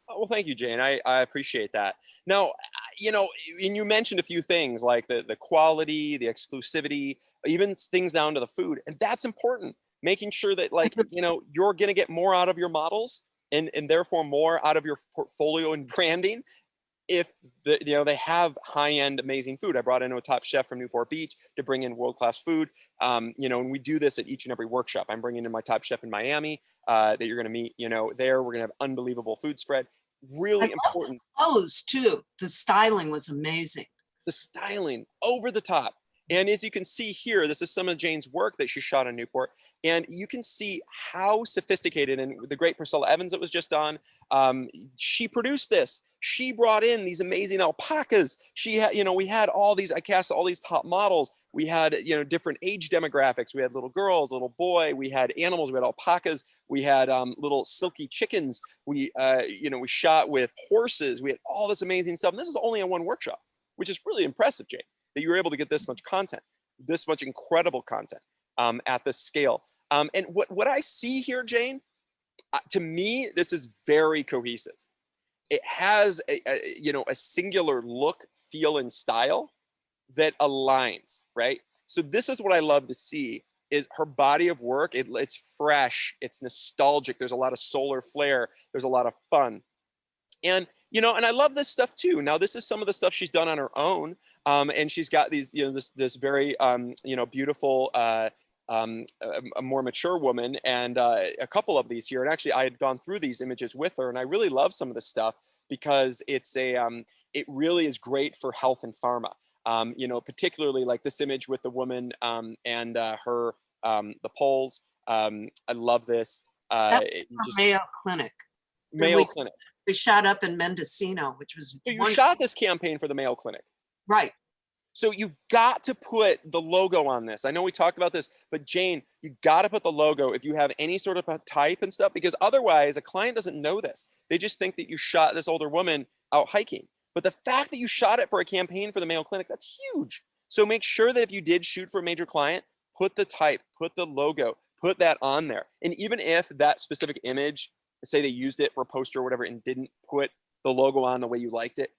Well, thank you, Jane. I appreciate that. Now, and you mentioned a few things like the quality, the exclusivity, even things down to the food, and that's important. Making sure that you're going to get more out of your models and therefore more out of your portfolio and branding if they have high-end amazing food. I brought in a top chef from Newport Beach to bring in world-class food. And we do this at each and every workshop. I'm bringing in my top chef in Miami that you're going to meet, there. We're going to have unbelievable food spread. Really important. The clothes too. The styling was amazing. The styling over the top. And as you can see here, this is some of Jane's work that she shot in Newport. And you can see how sophisticated, and the great Priscilla Evans that was just on, she produced this. She brought in these amazing alpacas. She had, we had all these, I cast all these top models. We had, different age demographics. We had little girls, little boy. We had animals. We had alpacas. We had little silky chickens. We shot with horses. We had all this amazing stuff. And this is only in one workshop, which is really impressive, Jane, that you were able to get this much content, this much incredible content at this scale. And what I see here, Jane, to me, this is very cohesive. It has a singular look, feel, and style that aligns, right? So this is what I love to see is her body of work. It's fresh, it's nostalgic. There's a lot of solar flare. There's a lot of fun. And and I love this stuff too. Now, this is some of the stuff she's done on her own, and she's got these, this very, beautiful, a more mature woman, and a couple of these here. And actually, I had gone through these images with her, and I really love some of this stuff because it's it really is great for health and pharma. Particularly like this image with the woman and her the poles. I love this. Mayo Clinic. Mayo Clinic. We shot up in Mendocino, which was so you shot this campaign for the Mayo Clinic, right? So you've got to put the logo on this. I know we talked about this, but Jane, you got to put the logo if you have any sort of a type and stuff, because otherwise a client doesn't know this. They just think that you shot this older woman out hiking. But the fact that you shot it for a campaign for the Mayo Clinic, that's huge. So make sure that if you did shoot for a major client, put the type, put the logo, put that on there. And even if that specific image, say they used it for a poster or whatever and didn't put the logo on the way you liked it,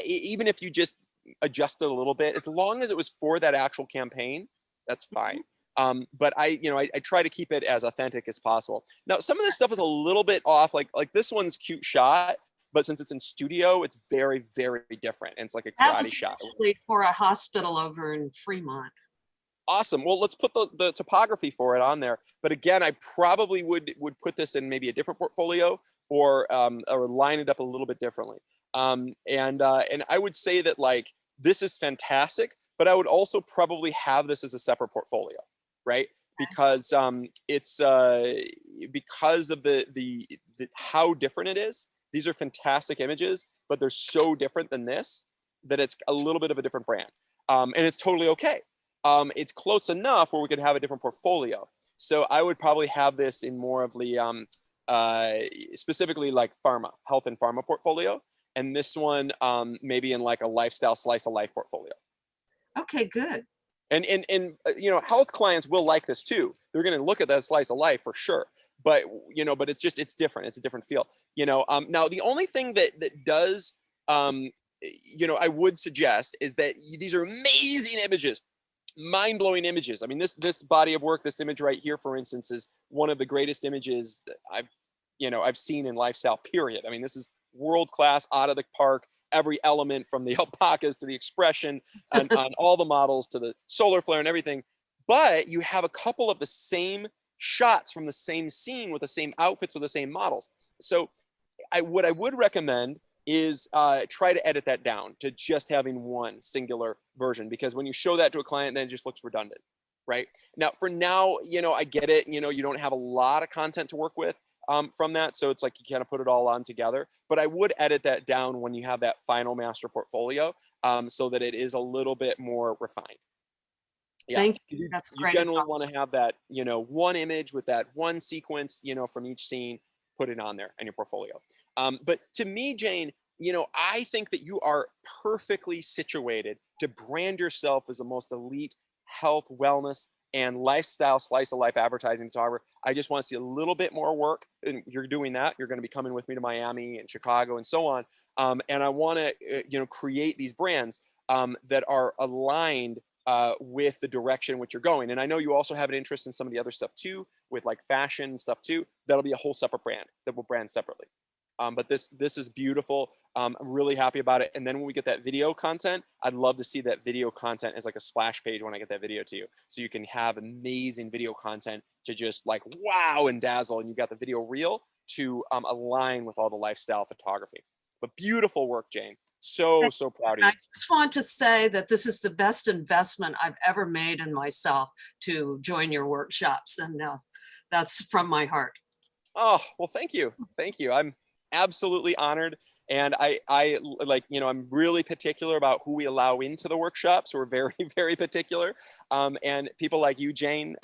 even if you just adjust it a little bit, as long as it was for that actual campaign, that's fine. But I try to keep it as authentic as possible. Now, some of this stuff is a little bit off, like this one's cute shot, but since it's in studio, it's very, very different. And it's like a karate shot. For a hospital over in Fremont. Awesome. Well, let's put the topography for it on there. But again, I probably would put this in maybe a different portfolio or line it up a little bit differently. And I would say that this is fantastic, but I would also probably have this as a separate portfolio, right? Because it's because of the how different it is. These are fantastic images, but they're so different than this that it's a little bit of a different brand, and it's totally okay. It's close enough where we could have a different portfolio. So I would probably have this in more of the specifically like pharma, health and pharma portfolio. And this one maybe in like a lifestyle slice of life portfolio. Okay, good. And you know, health clients will like this too. They're going to look at that slice of life for sure. But you know, but it's different. It's a different feel. You know, now the only thing that does, you know, I would suggest is that these are amazing images, mind-blowing images. I mean, this body of work, this image right here, for instance, is one of the greatest images that I've seen in lifestyle. Period. I mean, this is world class, out of the park. Every element from the alpacas to the expression on all the models to the solar flare and everything. But you have a couple of the same shots from the same scene with the same outfits with the same models. So what I would recommend is try to edit that down to just having one singular version, because when you show that to a client, then it just looks redundant, right? Now, for now, you know, I get it. You know, you don't have a lot of content to work with from that. So it's like you kind of put it all on together. But I would edit that down when you have that final master portfolio so that it is a little bit more refined. Yeah, Thank you. That's you great generally want advice. to have that, you know, one image with that one sequence, you know, from each scene, put it on there in your portfolio. But to me, Jane, you know, I think that you are perfectly situated to brand yourself as the most elite health, wellness, and lifestyle slice of life advertising photographer. I just want to see a little bit more work, and you're doing that. You're going to be coming with me to Miami and Chicago and so on. And I want to, you know, create these brands that are aligned with the direction in which you're going. And I know you also have an interest in some of the other stuff too, with like fashion stuff too. That'll be a whole separate brand that will brand separately. But this is beautiful. I'm really happy about it. And then when we get that video content, I'd love to see that video content as like a splash page when I get that video to you. So you can have amazing video content to just like wow and dazzle. And you got the video reel to align with all the lifestyle photography. But beautiful work, Jane. So proud of I you. just want to say that this is the best investment I've ever made in myself to join your workshops. And that's from my heart. Oh, well, thank you. Thank you. I'm absolutely honored. And I like, you know, I'm really particular about who we allow into the workshops. We're very, very particular. And people like you, Jane,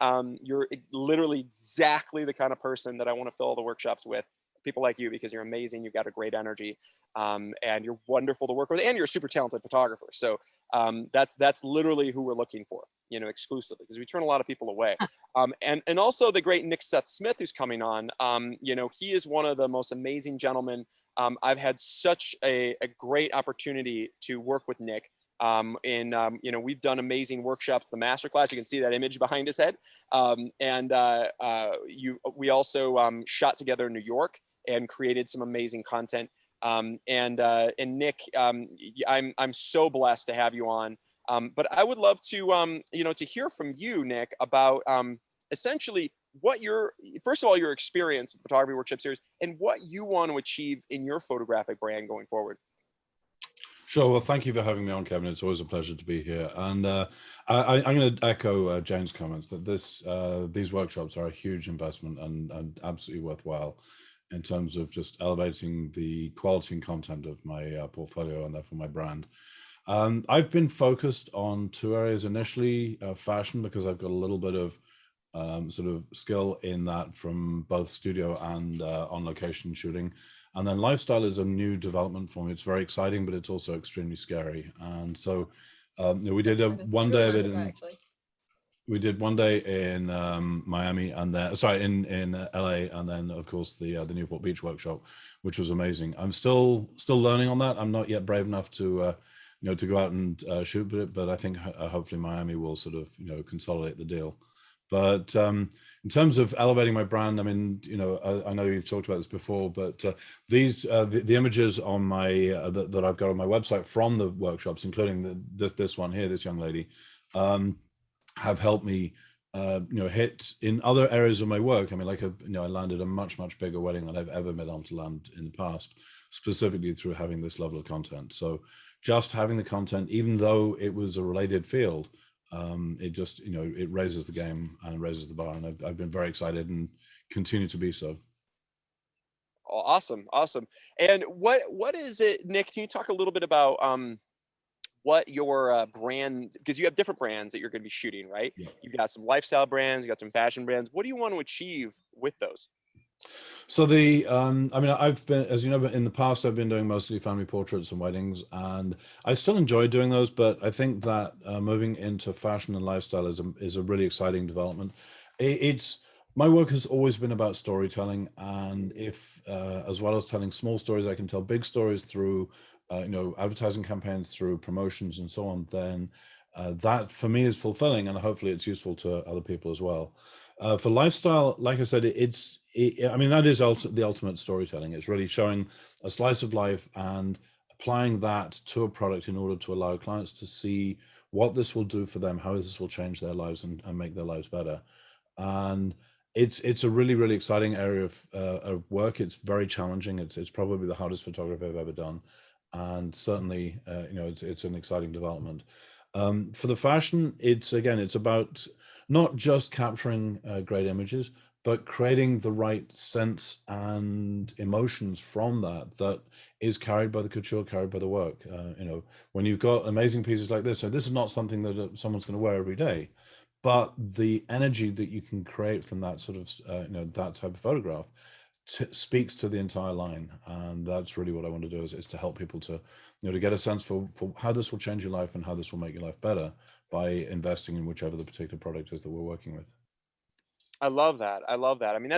you're literally exactly the kind of person that I want to fill all the workshops with. People like you, because you're amazing. You've got a great energy, and you're wonderful to work with, and you're a super talented photographer. So that's literally who we're looking for, you know, exclusively, because we turn a lot of people away. And also the great Seth Smith, who's coming on. You know, he is one of the most amazing gentlemen. I've had such a great opportunity to work with Nick. You know, we've done amazing workshops, the masterclass. You can see that image behind his head. We also shot together in New York and created some amazing content. And Nick, I'm so blessed to have you on. But I would love to, you know, to hear from you, Nick, about essentially what first of all, your experience with Photography Workshop Series and what you want to achieve in your photographic brand going forward. Sure. Well, thank you for having me on, Kevin. It's always a pleasure to be here. And I'm going to echo Jane's comments that these workshops are a huge investment and absolutely worthwhile in terms of just elevating the quality and content of my portfolio and therefore my brand. I've been focused on two areas initially, fashion, because I've got a little bit of sort of skill in that from both studio and on location shooting. And then lifestyle is a new development for me. It's very exciting, but it's also extremely scary. And so we did one day of it in, we did one day in Miami, and then in LA, and then of course the Newport Beach workshop, which was amazing. I'm still learning on that. I'm not yet brave enough to you know, to go out and shoot it, but I think hopefully Miami will sort of, you know, consolidate the deal. But in terms of elevating my brand, I mean, you know, I know you've talked about this before, but the images on my that I've got on my website from the workshops, including this one here, this young lady, have helped me, you know, hit in other areas of my work. I mean, like, you know, I landed a much bigger wedding than I've ever been able to land in the past, specifically through having this level of content. So just having the content, even though it was a related field, it just, you know, it raises the game and raises the bar, and I've been very excited and continue to be so. Oh, awesome. And what is it, Nick? Can you talk a little bit about what your brand, because you have different brands that you're going to be shooting, right? Yeah. You've got some lifestyle brands, you got some fashion brands. What do you want to achieve with those? So the, I mean, I've been, as you know, in the past, I've been doing mostly family portraits and weddings, and I still enjoy doing those, but I think that moving into fashion and lifestyle is a really exciting development. It's, my work has always been about storytelling, and if, as well as telling small stories, I can tell big stories through, you know, advertising campaigns, through promotions and so on, then that for me is fulfilling, and hopefully it's useful to other people as well. For lifestyle, like I said, I mean, that is the ultimate storytelling. It's really showing a slice of life and applying that to a product in order to allow clients to see what this will do for them, how this will change their lives and make their lives better. And it's a really, really exciting area of work. It's very challenging. It's probably the hardest photography I've ever done. And certainly, you know, it's an exciting development. For the fashion, it's about not just capturing great images, but creating the right sense and emotions from that is carried by the couture, carried by the work. You know, when you've got amazing pieces like this, so this is not something that someone's going to wear every day, but the energy that you can create from that sort of, you know, that type of photograph speaks to the entire line. And that's really what I want to do, is to help people to, you know, to get a sense for how this will change your life and how this will make your life better by investing in whichever the particular product is that we're working with. I love that. I love that. I mean,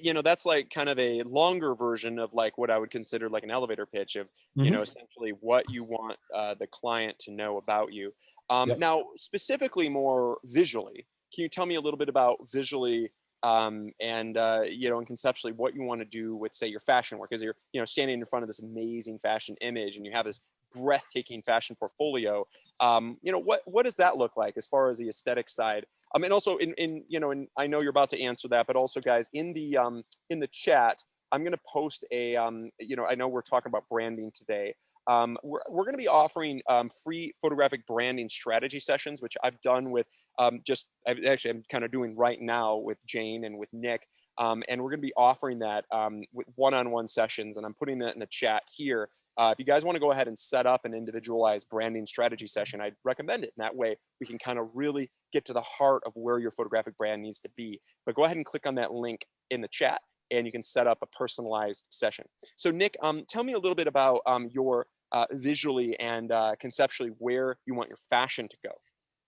you know, that's like kind of a longer version of like what I would consider like an elevator pitch of, you know, essentially what you want the client to know about you. Yep. Now, specifically more visually, can you tell me a little bit about visually and, you know, and conceptually what you want to do with, say, your fashion work? Because you're, you know, standing in front of this amazing fashion image and you have this breathtaking fashion portfolio. You know, what does that look like as far as the aesthetic side? And also in you know, and I know you're about to answer that, but also guys, in the chat, I'm going to post a, you know, I know we're talking about branding today. We're going to be offering free photographic branding strategy sessions, which I've done with I'm kind of doing right now with Jane and with Nick. And we're going to be offering that with one-on-one sessions, and I'm putting that in the chat here. If you guys want to go ahead and set up an individualized branding strategy session, I'd recommend it. And that way we can kind of really get to the heart of where your photographic brand needs to be. But go ahead and click on that link in the chat and you can set up a personalized session. So Nick, tell me a little bit about your visually and conceptually where you want your fashion to go.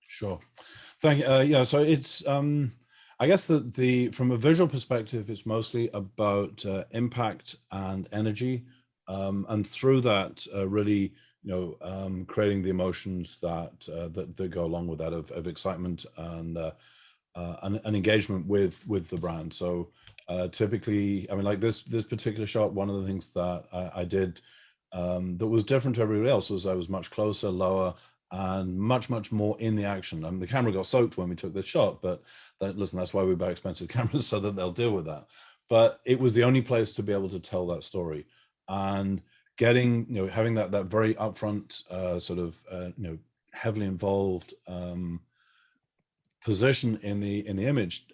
Sure. Thank you. Yeah, so it's, I guess that from a visual perspective, it's mostly about impact and energy. And through that, really, you know, creating the emotions that go along with that of excitement and engagement with the brand. So typically, I mean, like this particular shot, one of the things that I did that was different to everybody else was I was much closer, lower, and much more in the action. I mean, the camera got soaked when we took this shot, but listen, that's why we buy expensive cameras, so that they'll deal with that. But it was the only place to be able to tell that story. And getting, you know, having that very upfront sort of you know, heavily involved position in the image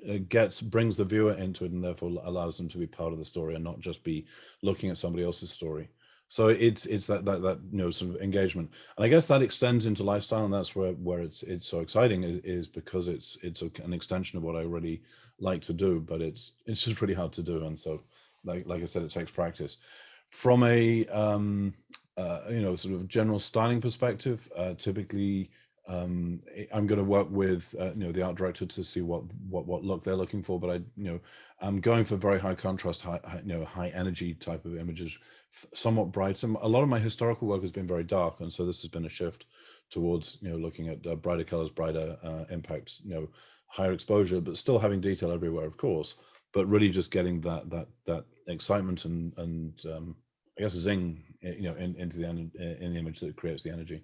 brings the viewer into it, and therefore allows them to be part of the story and not just be looking at somebody else's story. So it's that you know, sort of engagement, and I guess that extends into lifestyle, and that's where it's so exciting, is because it's an extension of what I really like to do, but it's just pretty hard to do, and so like I said, it takes practice. From a you know, sort of general styling perspective, typically I'm going to work with you know, the art director to see what look they're looking for, but I'm going for very high contrast, high energy type of images, somewhat bright. A lot of my historical work has been very dark, and so this has been a shift towards, you know, looking at brighter colors, brighter impacts, you know, higher exposure, but still having detail everywhere, of course, but really just getting that excitement and I guess zing, you know, into in the image that creates the energy.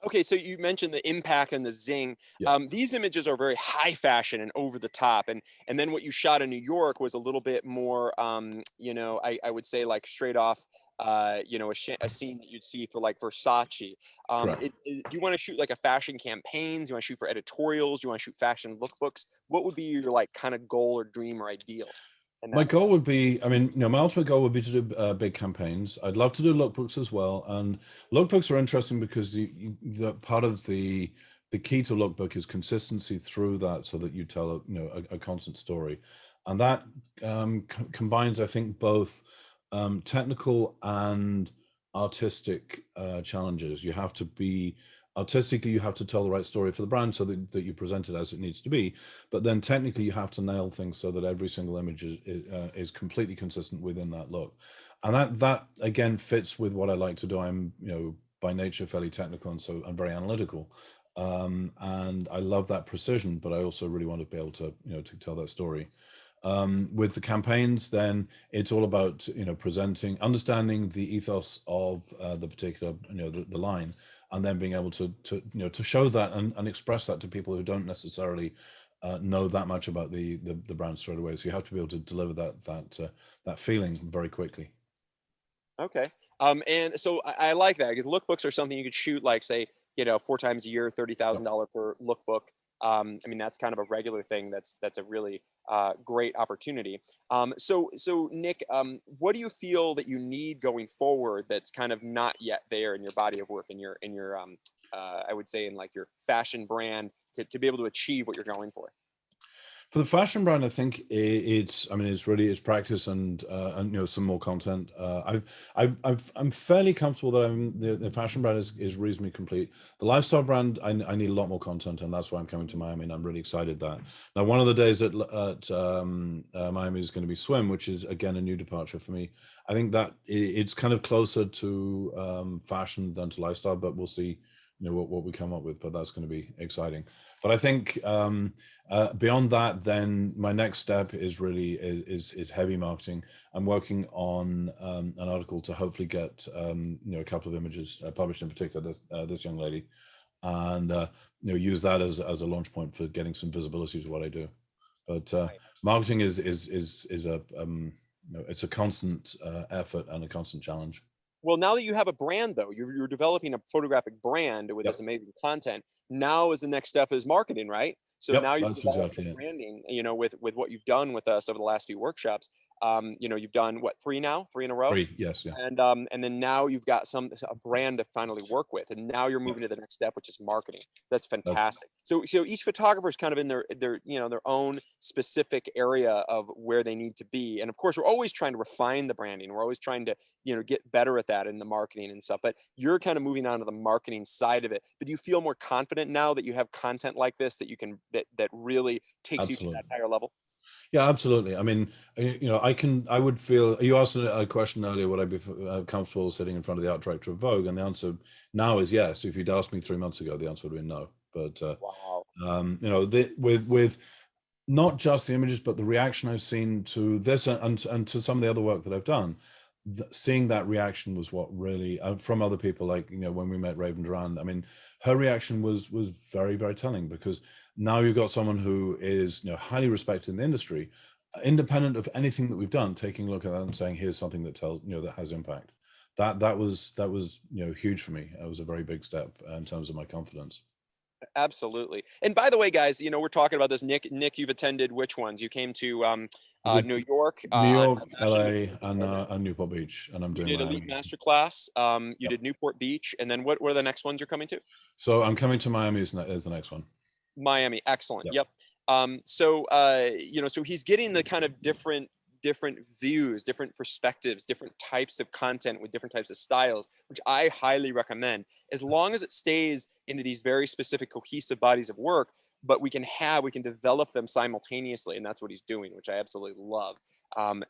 Okay, so you mentioned the impact and the zing. Yeah. These images are very high fashion and over the top, and then what you shot in New York was a little bit more, you know, I would say like straight off, you know, a scene that you'd see for like Versace. Do you want to shoot like a fashion campaigns? Do you want to shoot for editorials? Do you want to shoot fashion lookbooks? What would be your like kind of goal or dream or ideal? My goal would be, I mean, you know, my ultimate goal would be to do big campaigns. I'd love to do lookbooks as well. And lookbooks are interesting because the part of the the key to lookbook is consistency through that, so that you tell a constant story, and that combines, I think, both technical and artistic challenges. You have to be artistically, you have to tell the right story for the brand, so that you present it as it needs to be, but then technically you have to nail things so that every single image is completely consistent within that look. And that again fits with what I like to do. I'm by nature fairly technical, and so I'm very analytical, and I love that precision, but I also really want to be able to to tell that story. With the campaigns, then it's all about presenting, understanding the ethos of the particular the line, and then being able to show that and express that to people who don't necessarily know that much about the brand straight away. So you have to be able to deliver that feeling very quickly. Okay. And so I like that, because lookbooks are something you could shoot, like, say, 4 times a year, $30,000 per lookbook. I mean, that's kind of a regular thing. That's a really great opportunity. So Nick, what do you feel that you need going forward that's kind of not yet there in your body of work, in your I would say in like your fashion brand, to be able to achieve what you're going for? For the fashion brand, I think it's really practice and some more content. I'm fairly comfortable that the fashion brand is reasonably complete. The lifestyle brand, I need a lot more content, and that's why I'm coming to Miami, and I'm really excited that now one of the days at Miami is going to be swim, which is again a new departure for me. I think that it's kind of closer to fashion than to lifestyle, but we'll see what we come up with, but that's going to be exciting. But I think beyond that, then my next step is really is heavy marketing. I'm working on an article to hopefully get a couple of images published, in particular this young lady, and use that as a launch point for getting some visibility to what I do. But marketing is a it's a constant effort and a constant challenge. Well, now that you have a brand, though, you're developing a photographic brand with Yep. this amazing content. Now, is the next step is marketing, right? So Yep, now you've that's developed exactly the it. branding, with what you've done with us over the last few workshops. You've done what, 3 now, 3 in a row? 3, yes, yeah. And then now you've got a brand to finally work with, and now you're moving to the next step, which is marketing. That's fantastic. So each photographer is kind of in their their own specific area of where they need to be, and of course we're always trying to refine the branding. We're always trying to get better at that in the marketing and stuff. But you're kind of moving on to the marketing side of it. But do you feel more confident now that you have content like this that you can that really takes you to that Absolutely. higher level? Yeah, absolutely. I mean, I would feel, you asked a question earlier, would I be comfortable sitting in front of the art director of Vogue? And the answer now is yes. If you'd asked me 3 months ago, the answer would have been no. But, Wow. with not just the images, but the reaction I've seen to this and to some of the other work that I've done, seeing that reaction was what really, from other people, like, when we met Raven Durand, I mean, her reaction was very, very telling, because now you've got someone who is highly respected in the industry, independent of anything that we've done, taking a look at that and saying, here's something that tells that has impact. That was huge for me. It was a very big step in terms of my confidence. Absolutely. And by the way, guys, we're talking about this. Nick, you've attended which ones? You came to New York, New York, Fashion LA, and Newport Beach, and I'm You doing did Elite Miami. Masterclass. You Yep. did Newport Beach, and then what are the next ones you're coming to? So I'm coming to Miami is the next one. Miami. Excellent. Yep. Yep. So he's getting the kind of different views, different perspectives, different types of content with different types of styles, which I highly recommend, as long as it stays into these very specific cohesive bodies of work, but we can develop them simultaneously. And that's what he's doing, which I absolutely love.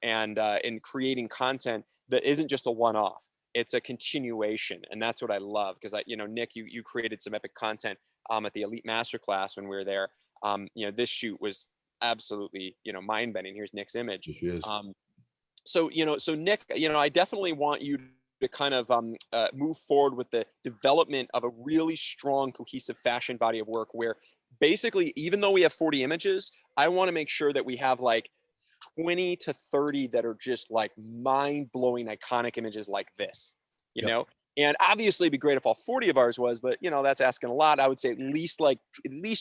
And in creating content that isn't just a one-off, it's a continuation. And that's what I love, because Nick, you created some epic content at the Elite Masterclass when we were there. This shoot was absolutely mind-bending. Here's Nick's image. She is. So Nick, I definitely want you to kind of move forward with the development of a really strong, cohesive fashion body of work, where basically, even though we have 40 images, I want to make sure that we have like 20 to 30 that are just like mind-blowing, iconic images like this, Yep. And obviously it'd be great if all 40 of ours was, but that's asking a lot. I would say at least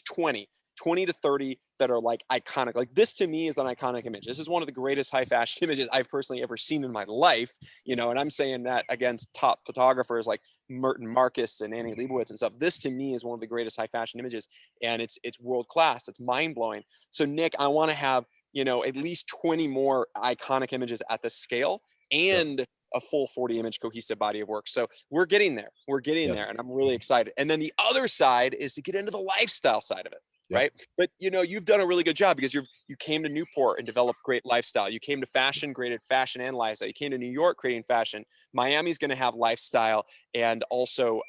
20 20 to 30 that are like iconic. Like this to me is an iconic image. This is one of the greatest high fashion images I've personally ever seen in my life, you know, and I'm saying that against top photographers like Merton Marcus and Annie Leibovitz and stuff. This to me is one of the greatest high fashion images, and it's world class. It's mind blowing. So Nick, I want to have, you know, at least 20 more iconic images at this scale, and a full 40 image cohesive body of work. So we're getting there. We're getting there, and I'm really excited. And then the other side is to get into the lifestyle side of it. Right. But, you know, you've done a really good job because you came to Newport and developed great lifestyle. You came to fashion, created fashion and lifestyle. You came to New York creating fashion. Miami's going to have lifestyle and also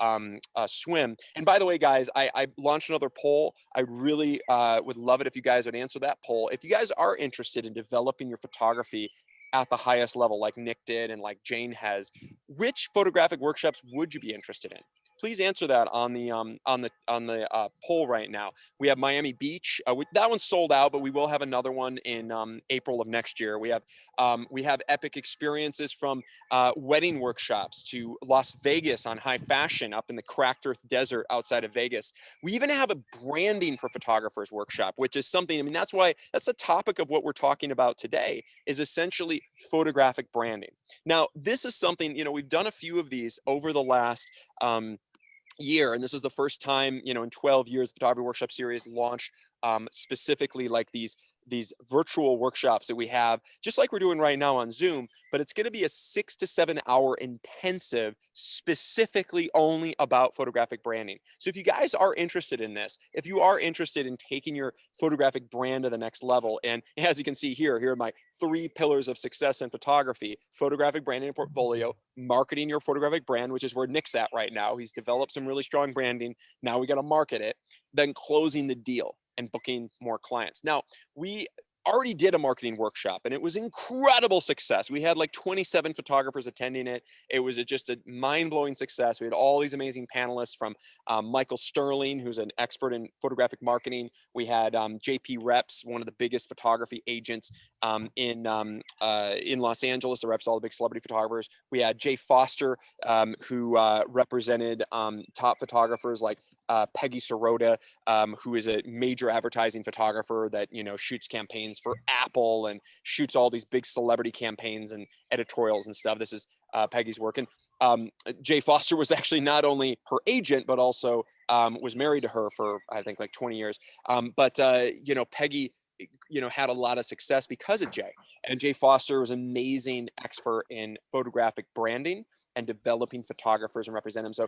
swim. And by the way, guys, I launched another poll. I really would love it if you guys would answer that poll. If you guys are interested in developing your photography at the highest level, like Nick did and like Jane has, which photographic workshops would you be interested in? Please answer that on the poll right now. We have Miami Beach. That one's sold out, but we will have another one in April of next year. We have epic experiences from wedding workshops to Las Vegas on high fashion up in the cracked earth desert outside of Vegas. We even have a branding for photographers workshop, which is something, I mean, that's the topic of what we're talking about today, is essentially photographic branding. Now, this is something, you know, we've done a few of these over the last year, and this is the first time, you know, in 12 years, the Photography Workshop Series launched specifically like these virtual workshops that we have, just like we're doing right now on Zoom, but it's going to be a 6 to 7 hour intensive specifically only about photographic branding. So if you guys are interested in this, if you are interested in taking your photographic brand to the next level, and as you can see here are my 3 pillars of success in photography: photographic branding portfolio, marketing your photographic brand, which is where Nick's at right now. He's developed some really strong branding. Now we got to market it, then closing the deal and booking more clients. Now, we already did a marketing workshop and it was incredible success. We had like 27 photographers attending it. It was just a mind-blowing success. We had all these amazing panelists from Michael Sterling, who's an expert in photographic marketing. We had JP Reps, one of the biggest photography agents in Los Angeles, that reps all the big celebrity photographers. We had Jay Foster, who represented top photographers like Peggy Sirota, who is a major advertising photographer that, you know, shoots campaigns for Apple and shoots all these big celebrity campaigns and editorials and stuff. This is Peggy's work. And Jay Foster was actually not only her agent, but also was married to her for, I think, like 20 years. But you know, Peggy, you know, had a lot of success because of Jay. And Jay Foster was an amazing expert in photographic branding and developing photographers and represent them. So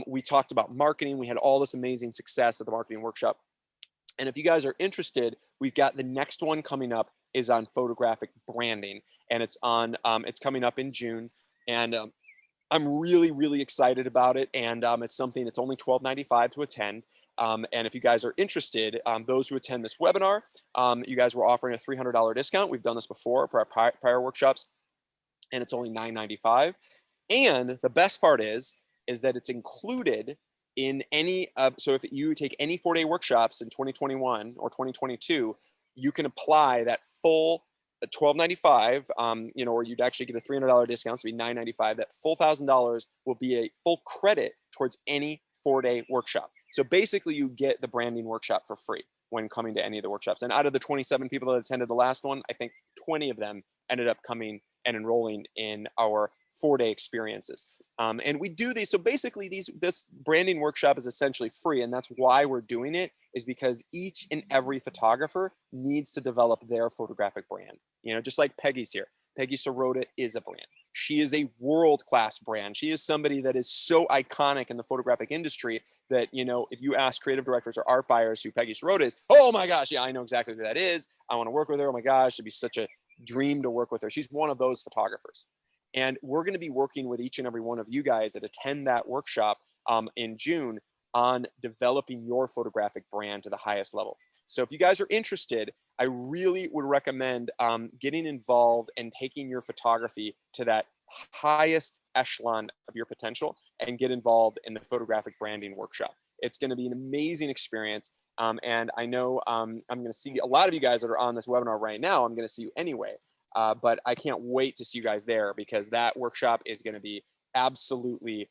we talked about marketing. We had all this amazing success at the marketing workshop. And if you guys are interested, we've got the next one coming up is on photographic branding, and it's coming up in June. And I'm really, really excited about it. And it's something that's only $12.95 to attend. And if you guys are interested, those who attend this webinar, you guys were offering a $300 discount. We've done this before for our prior workshops, and it's only $9.95. And the best part is that it's included in any so if you take any 4-day workshops in 2021 or 2022, you can apply that full $12.95, you know, or you'd actually get a $300 discount, so it'd be $9.95. That full $1,000 will be a full credit towards any 4-day workshop. So basically, you get the branding workshop for free when coming to any of the workshops. And out of the 27 people that attended the last one, I think 20 of them ended up coming and enrolling in our 4-day experiences. And we do these. So basically, this branding workshop is essentially free. And that's why we're doing it, is because each and every photographer needs to develop their photographic brand. You know, just like Peggy's here. Peggy Sirota is a brand. She is a world-class brand. She is somebody that is so iconic in the photographic industry that, you know, if you ask creative directors or art buyers who Peggy Sirota is, oh my gosh, yeah, I know exactly who that is. I want to work with her. Oh my gosh, it'd be such a dream to work with her. She's one of those photographers. And we're going to be working with each and every one of you guys that attend that workshop in June on developing your photographic brand to the highest level. So if you guys are interested, I really would recommend getting involved and taking your photography to that highest echelon of your potential and get involved in the photographic branding workshop. It's going to be an amazing experience. And I know I'm going to see a lot of you guys that are on this webinar right now. I'm going to see you anyway. But I can't wait to see you guys there, because that workshop is going to be absolutely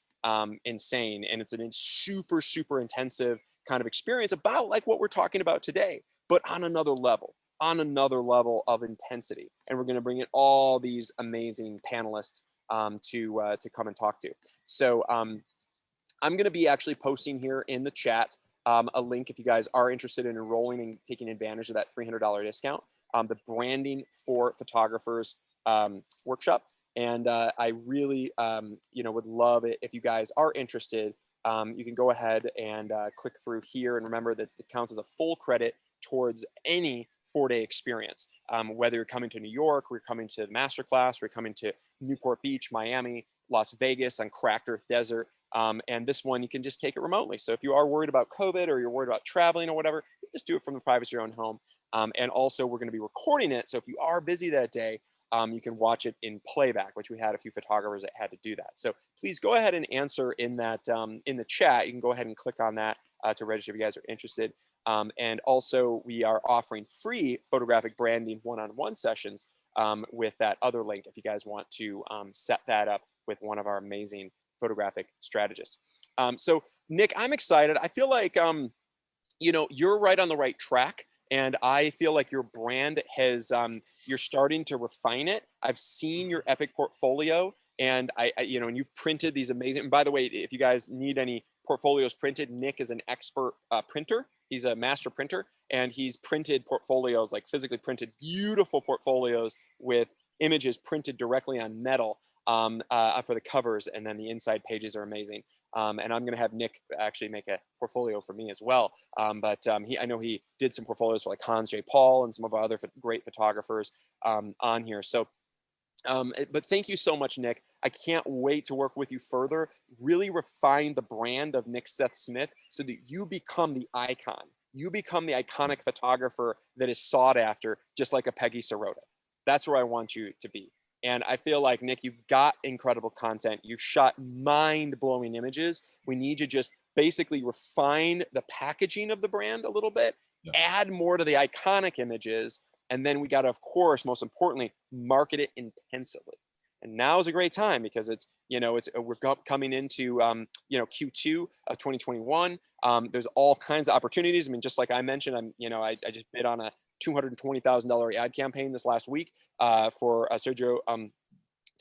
insane. And it's a super, super intensive kind of experience about like what we're talking about today, but on another level of intensity. And we're going to bring in all these amazing panelists to come and talk to. So I'm going to be actually posting here in the chat a link if you guys are interested in enrolling and taking advantage of that $300 discount, the Branding for Photographers workshop. And I really, would love it if you guys are interested. You can go ahead and click through here. And remember that it counts as a full credit towards any 4-day experience. Whether you're coming to New York, or you're coming to the masterclass, or you're coming to Newport Beach, Miami, Las Vegas on Cracked Earth Desert. And this one, you can just take it remotely. So if you are worried about COVID or you're worried about traveling or whatever, just do it from the privacy of your own home. And also we're going to be recording it. So if you are busy that day, you can watch it in playback, which we had a few photographers that had to do that. So please go ahead and answer in that in the chat. You can go ahead and click on that to register if you guys are interested. And also we are offering free photographic branding one-on-one sessions with that other link if you guys want to set that up with one of our amazing photographic strategists. So Nick, I'm excited. I feel like, you're right on the right track. And I feel like your brand has, you're starting to refine it. I've seen your epic portfolio, and and you've printed these amazing, and by the way, if you guys need any portfolios printed, Nick is an expert printer. He's a master printer, and he's printed portfolios, like physically printed, beautiful portfolios with images printed directly on metal for the covers, and then the inside pages are amazing. And I'm going to have Nick actually make a portfolio for me as well. I know he did some portfolios for like Hans J. Paul and some of our other great photographers on here. So, but thank you so much, Nick. I can't wait to work with you further, really refine the brand of Nick Seth Smith so that you become the icon. You become the iconic photographer that is sought after, just like a Peggy Sirota. That's where I want you to be. And I feel like, Nick, you've got incredible content. You've shot mind-blowing images. We need to just basically refine the packaging of the brand a little bit, add more to the iconic images, and then we got to, of course, most importantly, market it intensively. And now is a great time because it's, we're coming into, Q2 of 2021. There's all kinds of opportunities. I mean, just like I mentioned, I just bid on a $220,000 ad campaign this last week for Sergio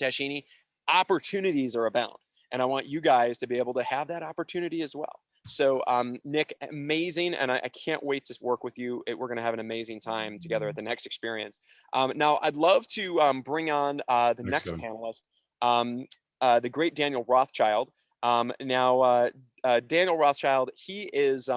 Tashini. Opportunities are abound, and I want you guys to be able to have that opportunity as well. So Nick, amazing, and I can't wait to work with you. We're going to have an amazing time together at the next experience. Now, I'd love to bring on the next panelist, the great Daniel Rothchild. Daniel Rothchild, he is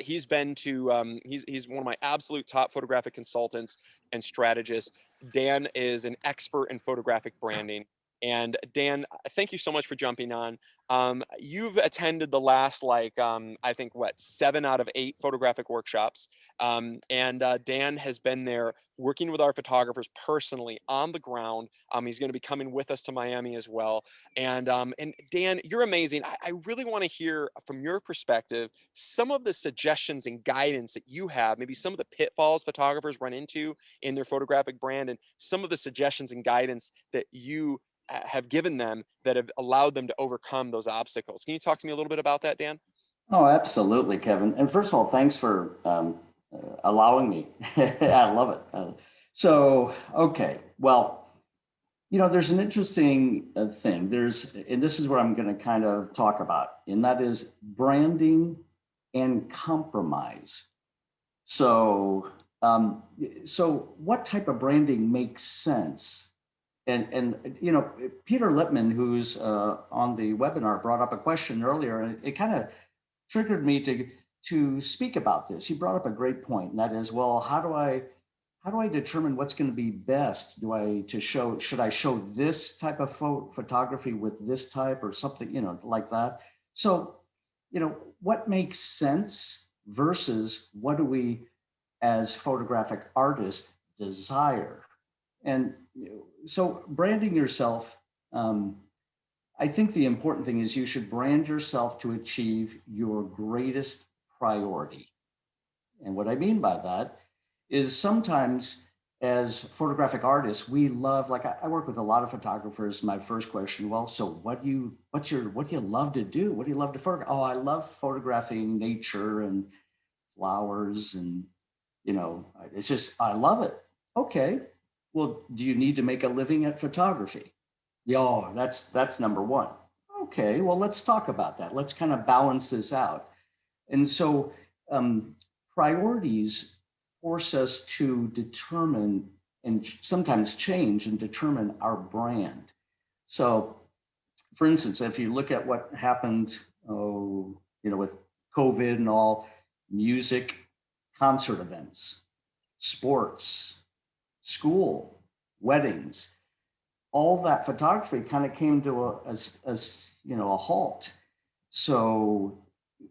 he's been to he's one of my absolute top photographic consultants and strategists. Dan is an expert in photographic branding. And Dan, thank you so much for jumping on. You've attended the last, I think, 7 out of 8 photographic workshops. Dan has been there working with our photographers personally on the ground. He's going to be coming with us to Miami as well. And Dan, you're amazing. I really want to hear from your perspective some of the suggestions and guidance that you have, maybe some of the pitfalls photographers run into in their photographic brand, and some of the suggestions and guidance that you have given them that have allowed them to overcome those obstacles. Can you talk to me a little bit about that, Dan? Oh, absolutely, Kevin. And first of all, thanks for allowing me. I love it. Okay, well, there's an interesting thing. And this is what I'm going to kind of talk about, and that is branding and compromise. So what type of branding makes sense? And Peter Lippman, who's on the webinar, brought up a question earlier, and it kind of triggered me to speak about this. He brought up a great point, and that is, well, how do I determine what's going to be best? Should I show this type of photography with this type or something, like that? So, what makes sense versus what do we as photographic artists desire? And so branding yourself, I think the important thing is you should brand yourself to achieve your greatest priority. And what I mean by that is sometimes as photographic artists, we love, like I work with a lot of photographers. My first question, well, so what do you love to do? What do you love to photograph? Oh, I love photographing nature and flowers, and it's just, I love it. Okay, well, do you need to make a living at photography? Yeah, oh, that's number one. Okay, well, let's talk about that. Let's kind of balance this out. And so priorities force us to determine and sometimes change and determine our brand. So, for instance, if you look at what happened, with COVID and all, music, concert events, sports, school, weddings, all that photography kind of came to a halt. So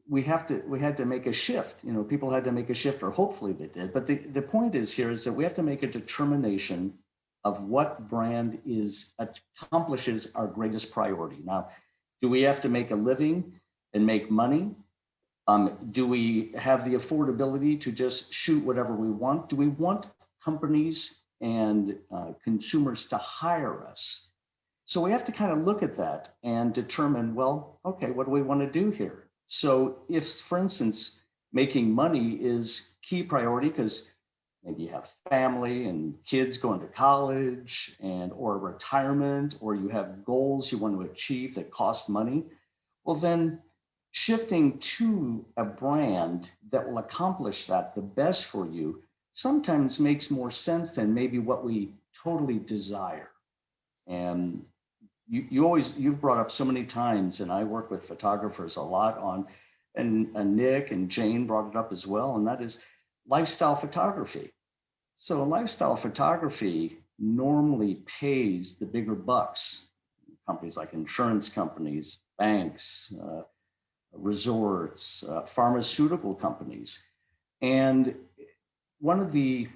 we had to make a shift. People had to make a shift, or hopefully they did. But the point is that we have to make a determination of what brand accomplishes our greatest priority. Now, do we have to make a living and make money? Do we have the affordability to just shoot whatever we want? Do we want companies and consumers to hire us? So we have to kind of look at that and determine, well, okay, what do we want to do here? So if, for instance, making money is key priority because maybe you have family and kids going to college or retirement, or you have goals you want to achieve that cost money, well, then shifting to a brand that will accomplish that the best for you sometimes makes more sense than maybe what we totally desire. And you've brought up so many times, and I work with photographers a lot on, and Nick and Jane brought it up as well, and that is lifestyle photography. So lifestyle photography normally pays the bigger bucks. Companies like insurance companies, banks, resorts, pharmaceutical companies. And one of the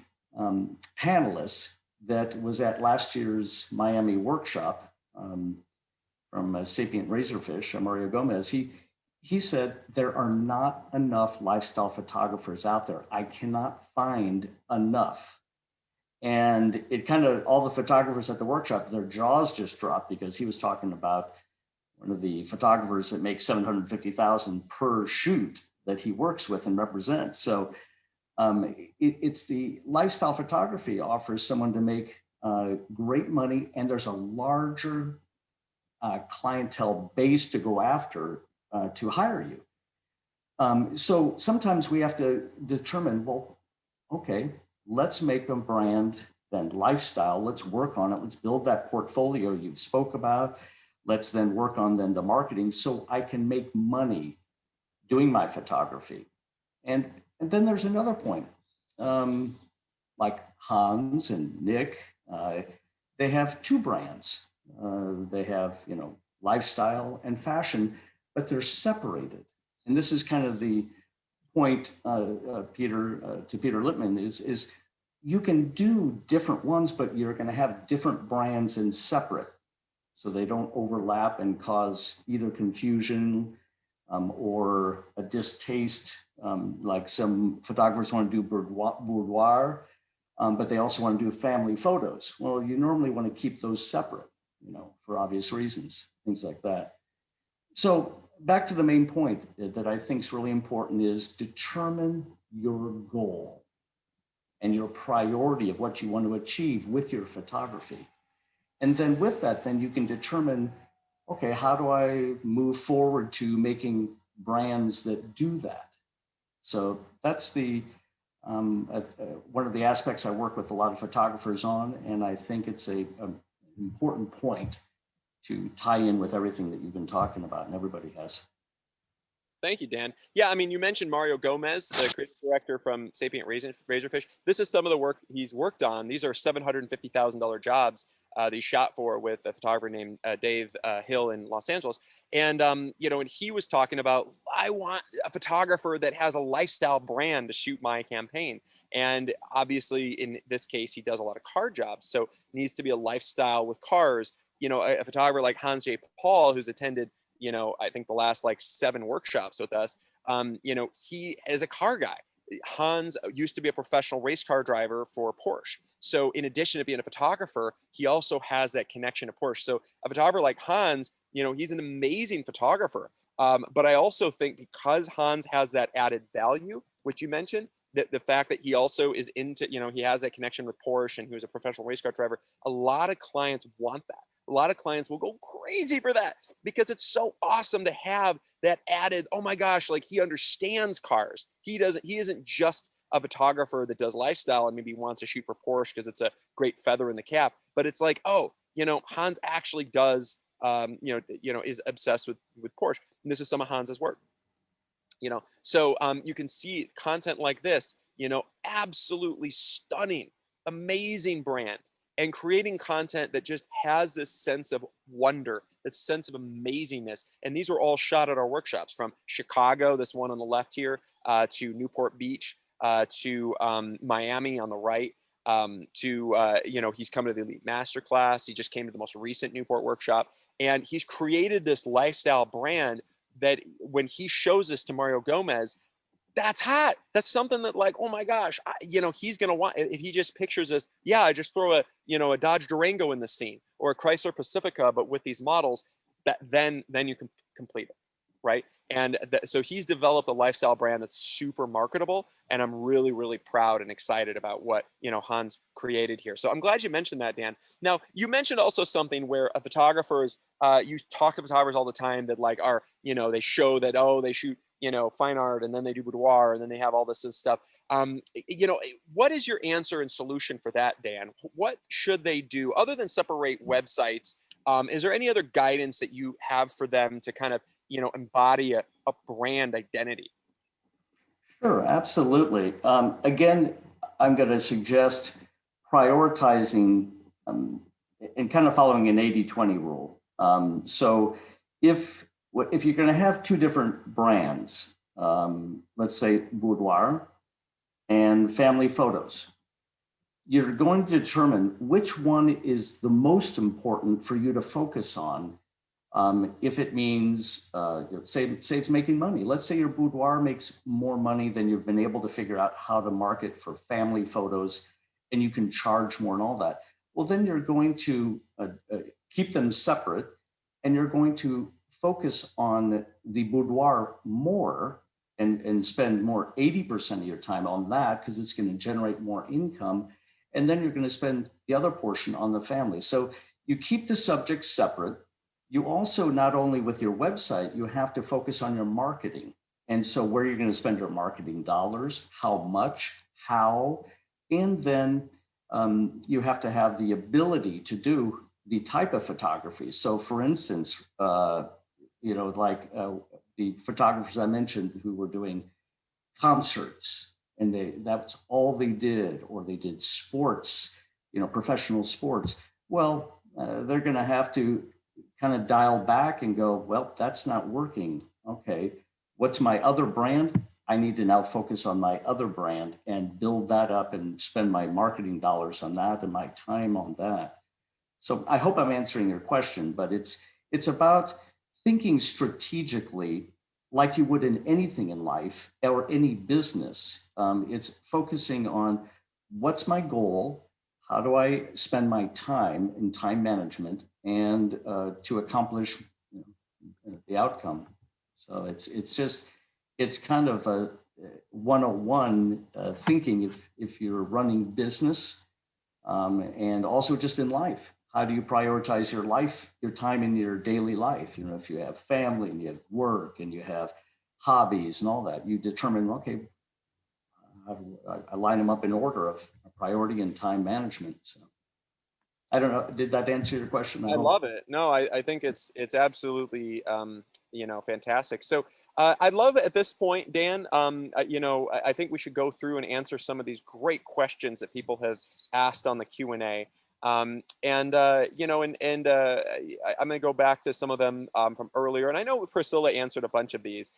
panelists that was at last year's Miami workshop from Sapient Razorfish, Mario Gomez, he said, there are not enough lifestyle photographers out there. I cannot find enough. And it kind of, all the photographers at the workshop, their jaws just dropped, because he was talking about one of the photographers that makes $750,000 per shoot that he works with and represents. So it's the lifestyle photography offers someone to make great money, and there's a larger clientele base to go after to hire you. So sometimes we have to determine, well, okay, let's make a brand, then lifestyle, let's work on it. Let's build that portfolio you spoke about. Let's then work on then the marketing so I can make money doing my photography. And then there's another point, like Hans and Nick, they have two brands. They have, lifestyle and fashion, but they're separated. And this is kind of the point, Peter, to Peter Lippman, is you can do different ones, but you're going to have different brands and separate, so they don't overlap and cause either confusion or a distaste. Like some photographers want to do boudoir, but they also want to do family photos. Well, you normally want to keep those separate, for obvious reasons, things like that. So back to the main point that I think is really important is determine your goal and your priority of what you want to achieve with your photography. And then with that, then you can determine, okay, how do I move forward to making brands that do that? So that's the one of the aspects I work with a lot of photographers on, and I think it's an important point to tie in with everything that you've been talking about, and everybody has. Thank you, Dan. Yeah, I mean, you mentioned Mario Gomez, the creative director from Sapient Razorfish. This is some of the work he's worked on. These are $750,000 jobs that he shot for with a photographer named Dave Hill in Los Angeles. And, and he was talking about, I want a photographer that has a lifestyle brand to shoot my campaign. And obviously, in this case, he does a lot of car jobs. So it needs to be a lifestyle with cars. A photographer like Hans J. Paul, who's attended I think the last like 7 workshops with us, he is a car guy. Hans used to be a professional race car driver for Porsche. So in addition to being a photographer, he also has that connection to Porsche. So a photographer like Hans, you know, he's an amazing photographer. But I also think because Hans has that added value, which you mentioned, that the fact that he also is into, you know, he has that connection with Porsche and he was a professional race car driver, a lot of clients want that. A lot of clients will go crazy for that because it's so awesome to have that added, oh my gosh, like he understands cars. He isn't just a photographer that does lifestyle and maybe wants to shoot for Porsche because it's a great feather in the cap, but it's like, oh, you know, Hans actually does, is obsessed with Porsche. And this is some of Hans's work. You know, so you can see content like this, you know, absolutely stunning, amazing brand, and creating content that just has this sense of wonder, this sense of amazingness. And these were all shot at our workshops, from Chicago, this one on the left here, to Newport Beach, to Miami on the right, he's coming to the Elite Masterclass. He just came to the most recent Newport workshop, and he's created this lifestyle brand that when he shows this to Mario Gomez, that's hot. That's something that, like, oh my gosh, he's going to want, if he just pictures this, yeah, I just throw a Dodge Durango in the scene, or a Chrysler Pacifica, but with these models, then you can complete it. Right. And so he's developed a lifestyle brand that's super marketable. And I'm really, really proud and excited about what, Hans created here. So I'm glad you mentioned that, Dan. Now, you mentioned also something where a photographer's, you talk to photographers all the time that like are, they show that, oh, they shoot, fine art, and then they do boudoir, and then they have all this stuff. What is your answer and solution for that, Dan? What should they do other than separate websites? Is there any other guidance that you have for them to kind of, embody a brand identity? Sure, absolutely. Again, I'm going to suggest prioritizing and kind of following an 80-20 rule. So if you're going to have two different brands, let's say boudoir and family photos, you're going to determine which one is the most important for you to focus on. If it means, say it's making money. Let's say your boudoir makes more money than you've been able to figure out how to market for family photos, and you can charge more and all that. Well, then you're going to keep them separate, and you're going to focus on the boudoir more and spend more 80% of your time on that because it's going to generate more income. And then you're going to spend the other portion on the family. So you keep the subjects separate. You also, not only with your website, you have to focus on your marketing. And so where you're going to spend your marketing dollars, how much, how, and then you have to have the ability to do the type of photography. So for instance, the photographers I mentioned who were doing concerts, and that's all they did, or they did sports, professional sports. Well, they're going to have to kind of dial back and go, well, that's not working. Okay, what's my other brand? I need to now focus on my other brand and build that up and spend my marketing dollars on that and my time on that. So I hope I'm answering your question, but it's about thinking strategically like you would in anything in life or any business. It's focusing on what's my goal, how do I spend my time in time management, and to accomplish the outcome. So it's kind of a 101 thinking if you're running business, and also just in life. How do you prioritize your life, your time in your daily life? If you have family and you have work and you have hobbies and all that, you determine, okay, I line them up in order of priority and time management. So I don't know, did that answer your question? I love it. No, I think it's absolutely, fantastic. So I'd love at this point, Dan, I think we should go through and answer some of these great questions that people have asked on the Q&A. I'm going to go back to some of them from earlier. And I know Priscilla answered a bunch of these.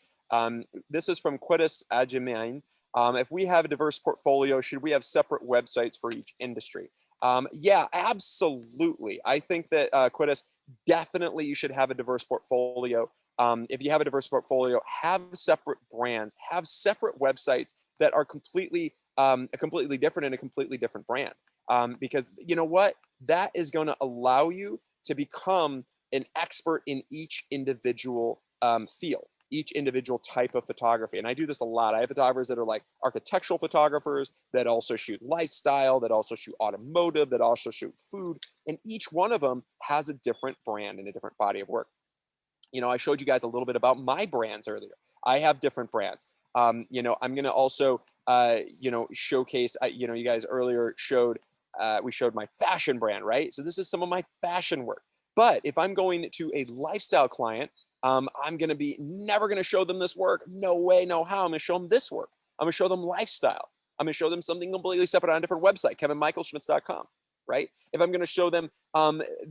This is from Quidus Ajimain. If we have a diverse portfolio, should we have separate websites for each industry? Yeah, absolutely. I think that Quidus, definitely you should have a diverse portfolio. If you have a diverse portfolio, have separate brands, have separate websites that are completely different and a completely different brand. Because you know what? That is going to allow you to become an expert in each individual field, each individual type of photography. And I do this a lot. I have photographers that are like architectural photographers that also shoot lifestyle, that also shoot automotive, that also shoot food. And each one of them has a different brand and a different body of work. You know, I showed you guys a little bit about my brands earlier. I have different brands. You know, I'm going to also, you know, showcase, you know, you guys earlier showed, we showed my fashion brand, right? So this is some of my fashion work. But if I'm going to a lifestyle client, I'm going to be never going to show them this work. No way, no how. I'm going to show them this work. I'm going to show them lifestyle. I'm going to show them something completely separate on a different website, kevinmichaelschmitz.com, right? If I'm going to show them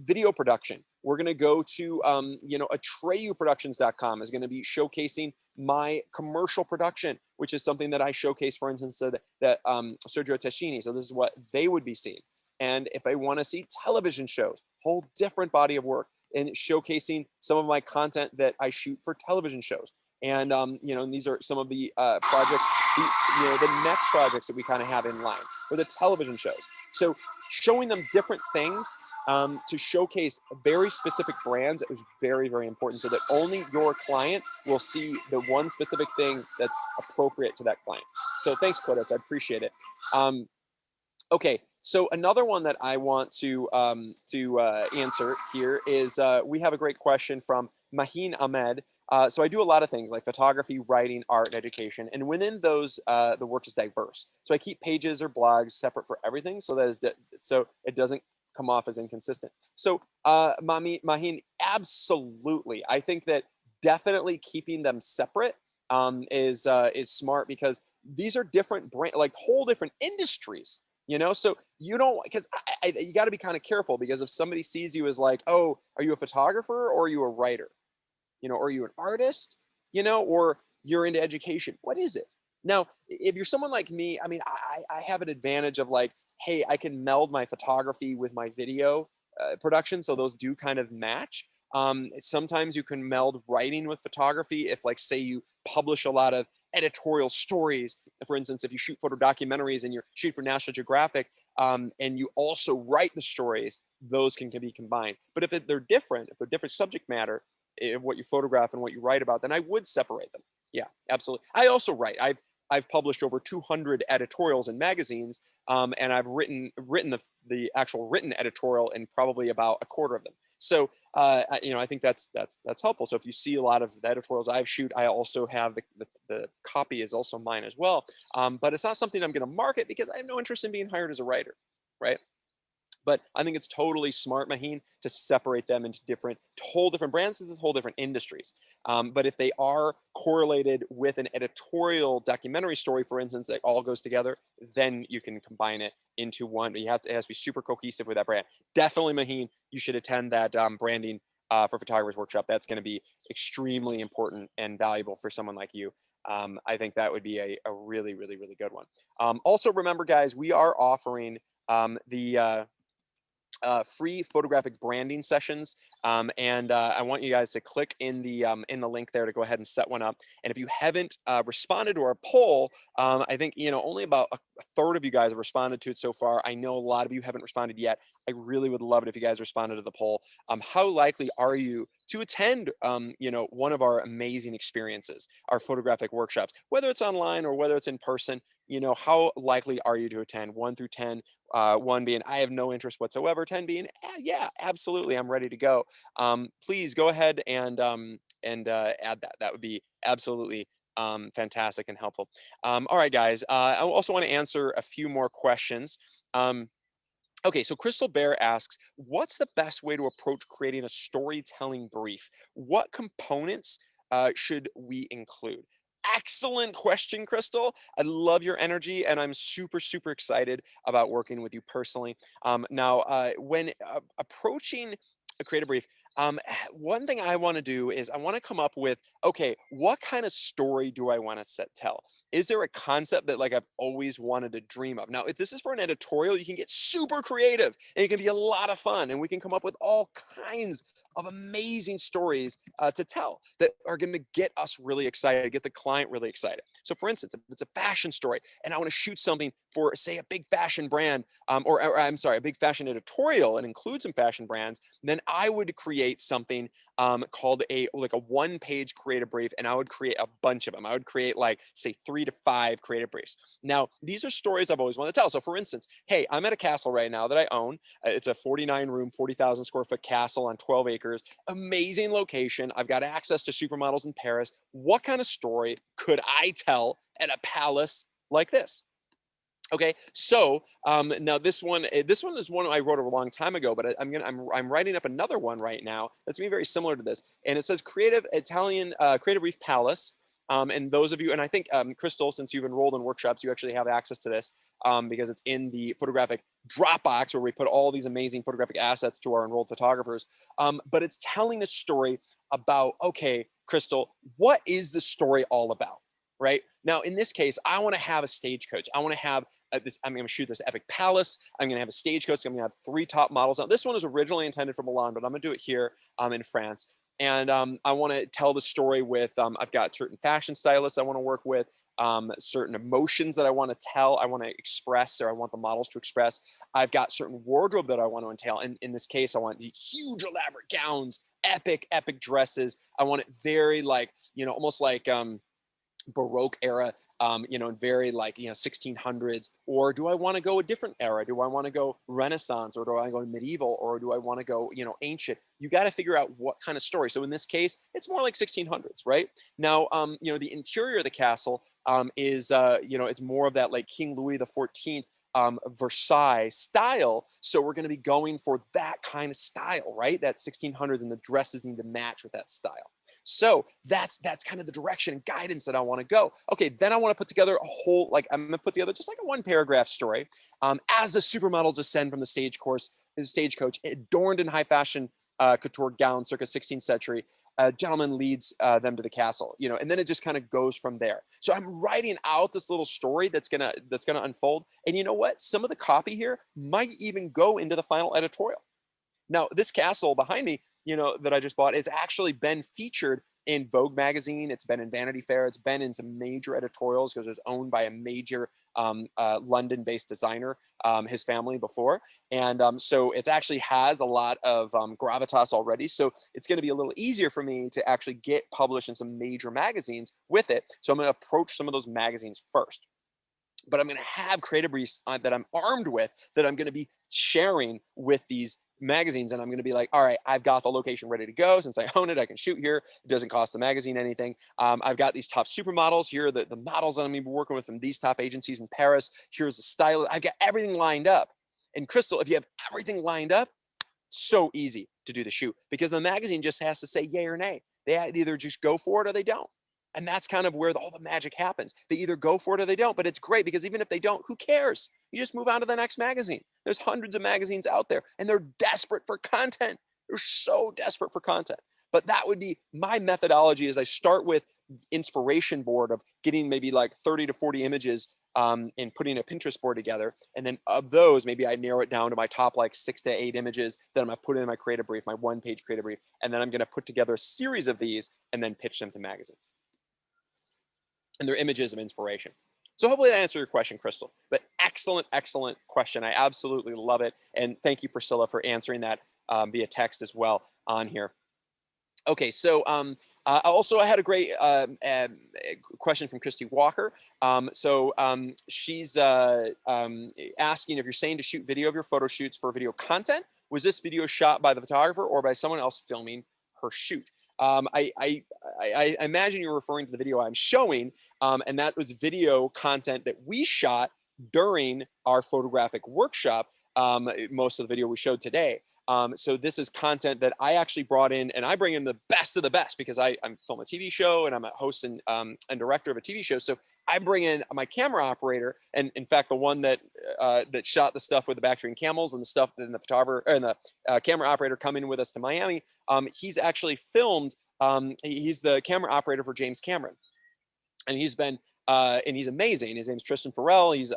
video production, we're going to go to, you know, atreyuproductions.com is going to be showcasing my commercial production, which is something that I showcase, for instance, that Sergio Tessini. So this is what they would be seeing. And if I want to see television shows, whole different body of work, and showcasing some of my content that I shoot for television shows. And, you know, and these are some of the projects, you know, the next projects that we kind of have in line for the television shows. So showing them different things to showcase very specific brands is very, very important, so that only your client will see the one specific thing that's appropriate to that client. So thanks, Kodos. I appreciate it. Okay, so another one that I want to answer here is we have a great question from Maheen Ahmed. So I do a lot of things like photography, writing, art, and education, and within those, the work is diverse. So I keep pages or blogs separate for everything, so that so it doesn't come off as inconsistent. So Maheen, absolutely, I think that definitely keeping them separate is smart, because these are different brand, like whole different industries. You know, so you don't, because you got to be kind of careful, because if somebody sees you as like, oh, are you a photographer or are you a writer? You know, or are you an artist? You know, or you're into education? What is it? Now, if you're someone like me, I mean, I have an advantage of like, hey, I can meld my photography with my video production, so those do kind of match. Sometimes you can meld writing with photography if, like, say you publish a lot of editorial stories. For instance, if you shoot photo documentaries and you shoot for National Geographic, and you also write the stories, those can be combined. But if they're different, if they're different subject matter, what you photograph and what you write about, then I would separate them. Yeah, absolutely. I also write. I've published over 200 editorials in magazines, and I've written the actual written editorial in probably about a quarter of them. So you know, I think that's helpful. So if you see a lot of the editorials I shoot, I also have the copy is also mine as well. But it's not something I'm going to market, because I have no interest in being hired as a writer, right? But I think it's totally smart, Maheen, to separate them into whole different brands. This is whole different industries. But if they are correlated with an editorial documentary story, for instance, that all goes together, then you can combine it into one. But it has to be super cohesive with that brand. Definitely, Maheen, you should attend that branding for photographers workshop. That's going to be extremely important and valuable for someone like you. I think that would be a really, really, really good one. Also, remember, guys, we are offering the free photographic branding sessions, and I want you guys to click in the link there to go ahead and set one up. And if you haven't responded to our poll, I think, you know, only about a third of you guys have responded to it so far. I know a lot of you haven't responded yet. I really would love it if you guys responded to the poll. How likely are you to attend, you know, one of our amazing experiences, our photographic workshops, whether it's online or whether it's in person? You know, how likely are you to attend? 1 through 10, 1 being I have no interest whatsoever, 10 being yeah, absolutely, I'm ready to go. Please go ahead and add that. That would be absolutely fantastic and helpful. All right, guys. I also want to answer a few more questions. Okay, so Crystal Bear asks, what's the best way to approach creating a storytelling brief? What components should we include? Excellent question, Crystal. I love your energy, and I'm super, super excited about working with you personally. Now, when approaching a creative brief, one thing I want to do is I want to come up with, okay, what kind of story do I want to tell? Is there a concept that, like, I've always wanted to dream of? Now, if this is for an editorial, you can get super creative, and it can be a lot of fun, and we can come up with all kinds of amazing stories to tell that are going to get us really excited, get the client really excited. So for instance, if it's a fashion story and I want to shoot something for, say, a big fashion brand, or I'm sorry, a big fashion editorial and include some fashion brands, then I would create something called a one-page creative brief, and I would create a bunch of them. I would create like, say, 3 to 5 creative briefs. Now, these are stories I've always wanted to tell. So for instance, hey, I'm at a castle right now that I own. It's a 49-room, 40,000 square foot castle on 12 acres. Amazing location. I've got access to supermodels in Paris. What kind of story could I tell at a palace like this? Okay, so now this one is one I wrote a long time ago, but I'm writing up another one right now that's gonna be very similar to this, and it says Creative Italian Creative Brief Palace. And those of you, and I think Crystal, since you've enrolled in workshops, you actually have access to this because it's in the photographic Dropbox where we put all these amazing photographic assets to our enrolled photographers. But it's telling a story about, okay, Crystal, what is the story all about? Right now, in this case, I want to have a stagecoach. I want to have I'm going to shoot this epic palace. I'm going to have a stagecoach. I'm going to have 3 top models. Now, this one is originally intended for Milan, but I'm going to do it here in France. And I want to tell the story with, I've got certain fashion stylists I want to work with, certain emotions that I want to tell, I want to express, or I want the models to express. I've got certain wardrobe that I want to entail. And in this case, I want the huge elaborate gowns, epic dresses. I want it very like, almost like, Baroque era, and very like, 1600s, or do I want to go a different era? Do I want to go Renaissance, or do I go medieval, or do I want to go, ancient? You got to figure out what kind of story. So in this case, it's more like 1600s, right? Now, the interior of the castle is, it's more of that like King Louis XIV Versailles style. So we're going to be going for that kind of style, right? That 1600s, and the dresses need to match with that style. So that's kind of the direction and guidance that I want to go. Okay, then I want to put together a whole, like I'm going to put together just like a 1-paragraph story. As the supermodels ascend from the stagecoach, adorned in high fashion couture gowns circa 16th century, a gentleman leads them to the castle, and then it just kind of goes from there. So I'm writing out this little story that's gonna unfold. And you know what? Some of the copy here might even go into the final editorial. Now, this castle behind me, that I just bought, it's actually been featured in Vogue magazine. It's been in Vanity Fair. It's been in some major editorials because it was owned by a major London-based designer, his family before. And so it actually has a lot of gravitas already. So it's going to be a little easier for me to actually get published in some major magazines with it. So I'm going to approach some of those magazines first. But I'm going to have creative briefs that I'm armed with that I'm going to be sharing with these magazines. And I'm going to be like, all right, I've got the location ready to go. Since I own it, I can shoot here. It doesn't cost the magazine anything. I've got these top supermodels here, the models that I'm going to be working with from these top agencies in Paris. Here's the style. I've got everything lined up. And Crystal, if you have everything lined up, so easy to do the shoot because the magazine just has to say yay or nay. They either just go for it or they don't. And that's kind of where all the magic happens. They either go for it or they don't, but it's great because even if they don't, who cares? You just move on to the next magazine. There's hundreds of magazines out there and they're desperate for content. They're so desperate for content. But that would be my methodology is I start with inspiration board of getting maybe like 30 to 40 images and putting a Pinterest board together. And then of those, maybe I narrow it down to my top like 6 to 8 images that I'm gonna put in my creative brief, my 1-page creative brief. And then I'm gonna put together a series of these and then pitch them to magazines. And they're images of inspiration. So hopefully that answered your question, Crystal. But excellent question. I absolutely love it. And thank you, Priscilla, for answering that via text as well on here. Okay, so also I had a great question from Christy Walker. She's asking if you're saying to shoot video of your photo shoots for video content, was this video shot by the photographer or by someone else filming her shoot? I imagine you're referring to the video I'm showing, and that was video content that we shot during our photographic workshop. Most of the video we showed today. So this is content that I actually brought in, and I bring in the best of the best because I'm film a TV show and I'm a host and director of a TV show. So I bring in my camera operator, and in fact, the one that shot the stuff with the Bactrian camels and the stuff that the photographer and the camera operator come in with us to Miami. He's actually filmed. He's the camera operator for James Cameron, and he's been and he's amazing. His name's Tristan Farrell. He's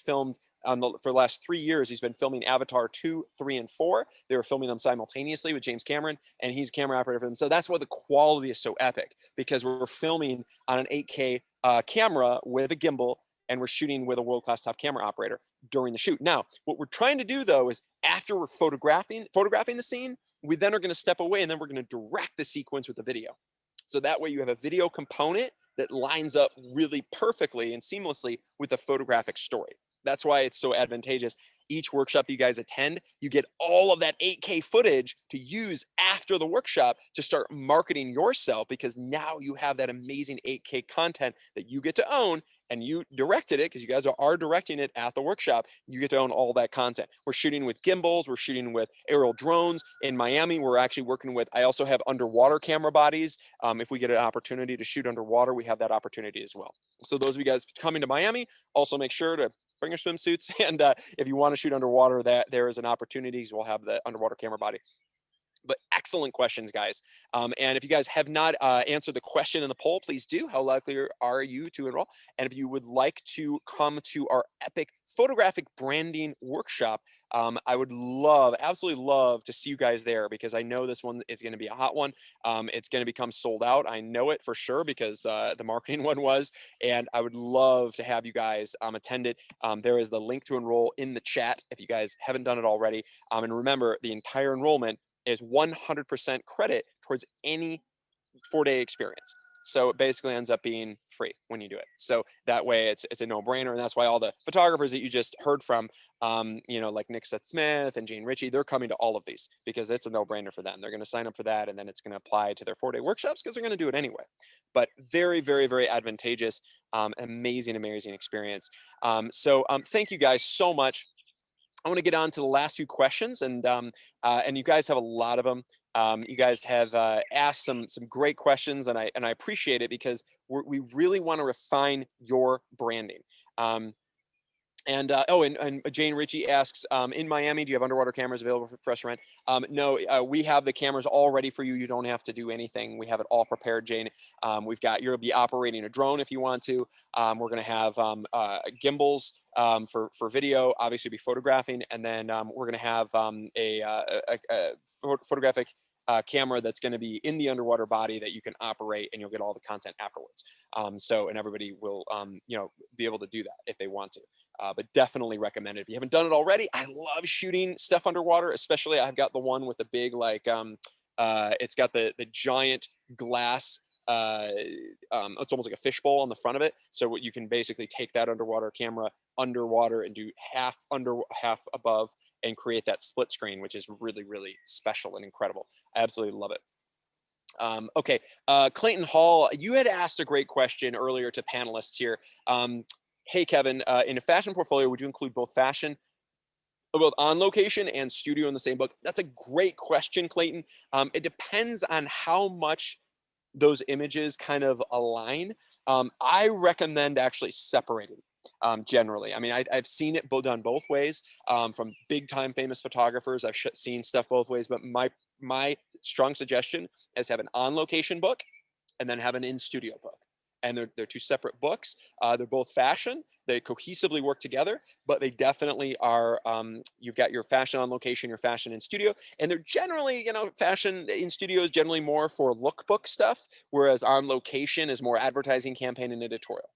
filmed for the last 3 years. He's been filming Avatar 2, 3, and 4. They were filming them simultaneously with James Cameron, and he's camera operator for them. So that's why the quality is so epic, because we're filming on an 8K camera with a gimbal, and we're shooting with a world-class top camera operator during the shoot. Now, what we're trying to do though is after we're photographing the scene, we then are going to step away and then we're going to direct the sequence with the video. So that way you have a video component that lines up really perfectly and seamlessly with the photographic story. That's why it's so advantageous. Each workshop you guys attend, you get all of that 8K footage to use after the workshop to start marketing yourself, because now you have that amazing 8K content that you get to own, and you directed it because you guys are directing it at the workshop. You get to own all that content. We're shooting with gimbals. We're shooting with aerial drones. In Miami, we're actually working with, I also have underwater camera bodies. If we get an opportunity to shoot underwater, we have that opportunity as well. So those of you guys coming to Miami, also make sure to bring your swimsuits. And if you want to shoot underwater, that there is an opportunity because we'll have the underwater camera body. But excellent questions, guys. And if you guys have not answered the question in the poll, please do. How likely are you to enroll? And if you would like to come to our epic photographic branding workshop, I would absolutely love to see you guys there, because I know this one is going to be a hot one. It's going to become sold out. I know it for sure because the marketing one was, and I would love to have you guys attend it. There is the link to enroll in the chat if you guys haven't done it already. And remember, the entire enrollment is 100% credit towards any 4-day experience. So it basically ends up being free when you do it. So that way it's a no-brainer. And that's why all the photographers that you just heard from, like Nick Seth Smith and Jane Ritchie, they're coming to all of these because it's a no-brainer for them. They're going to sign up for that, and then it's going to apply to their 4-day workshops because they're going to do it anyway. But very, very, very advantageous, amazing experience. Thank you guys so much. I want to get on to the last few questions, and you guys have a lot of them. You guys have asked some great questions, and I appreciate it because we really want to refine your branding. And Jane Ritchie asks, in Miami, do you have underwater cameras available for us to rent? No, we have the cameras all ready for you. You don't have to do anything. We have it all prepared, Jane. You'll be operating a drone if you want to. We're going to have gimbals for video, obviously be photographing. And then we're going to have a photographic camera that's going to be in the underwater body that you can operate, and you'll get all the content afterwards. And everybody will, be able to do that if they want to. But definitely recommend it. If you haven't done it already, I love shooting stuff underwater, especially I've got the one with the big, it's got the giant glass, it's almost like a fishbowl on the front of it. So what you can basically take that underwater camera underwater and do half under, half above, and create that split screen, which is really, really special and incredible. I absolutely love it. Okay, Clayton Hall, you had asked a great question earlier to panelists here. Hey, Kevin, in a fashion portfolio, would you include both on location and studio in the same book? That's a great question, Clayton. It depends on how much those images kind of align. I recommend actually separating generally. I mean, I've seen it done both ways from big time famous photographers. I've seen stuff both ways, but my strong suggestion is have an on location book and then have an in studio book. And they're two separate books. They're both fashion. They cohesively work together, but they definitely are, you've got your fashion on location, your fashion in studio, and they're generally, fashion in studio is generally more for lookbook stuff, whereas on location is more advertising campaign and editorial.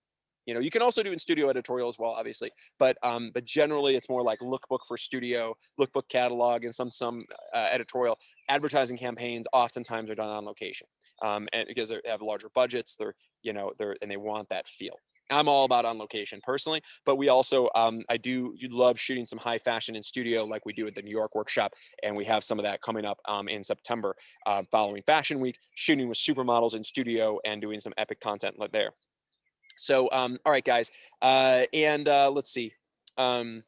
You can also do in studio editorial as well, obviously, but generally it's more like lookbook for studio, lookbook catalog, and some editorial. Advertising campaigns oftentimes are done on location, and because they have larger budgets, and they want that feel. I'm all about on location personally, but we also, you love shooting some high fashion in studio like we do at the New York workshop. And we have some of that coming up in September following Fashion Week, shooting with supermodels in studio and doing some epic content there. So, all right, guys. Let's see. Let's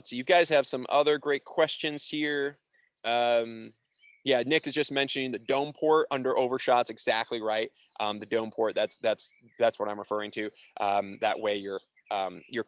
see. You guys have some other great questions here. Yeah, Nick is just mentioning the dome port under overshot's exactly right. The dome port, that's what I'm referring to. That way your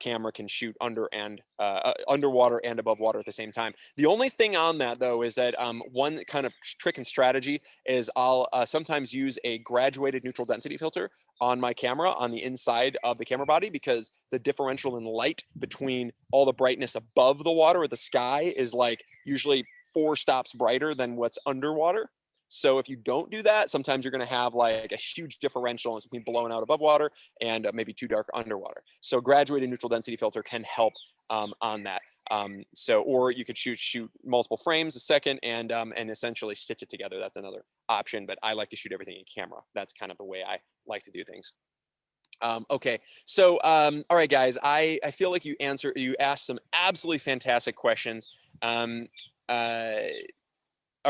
camera can shoot underwater and above water at the same time. The only thing on that though is that one kind of trick and strategy is I'll sometimes use a graduated neutral density filter on my camera on the inside of the camera body, because the differential in light between all the brightness above the water or the sky is like usually 4 stops brighter than what's underwater. So if you don't do that, sometimes you're going to have like a huge differential in something blowing out above water and maybe too dark underwater. So graduated neutral density filter can help on that. Or you could shoot multiple frames a second and essentially stitch it together. That's another option, but I like to shoot everything in camera. That's kind of the way I like to do things. Okay, so all right, guys, I feel like you asked some absolutely fantastic questions. All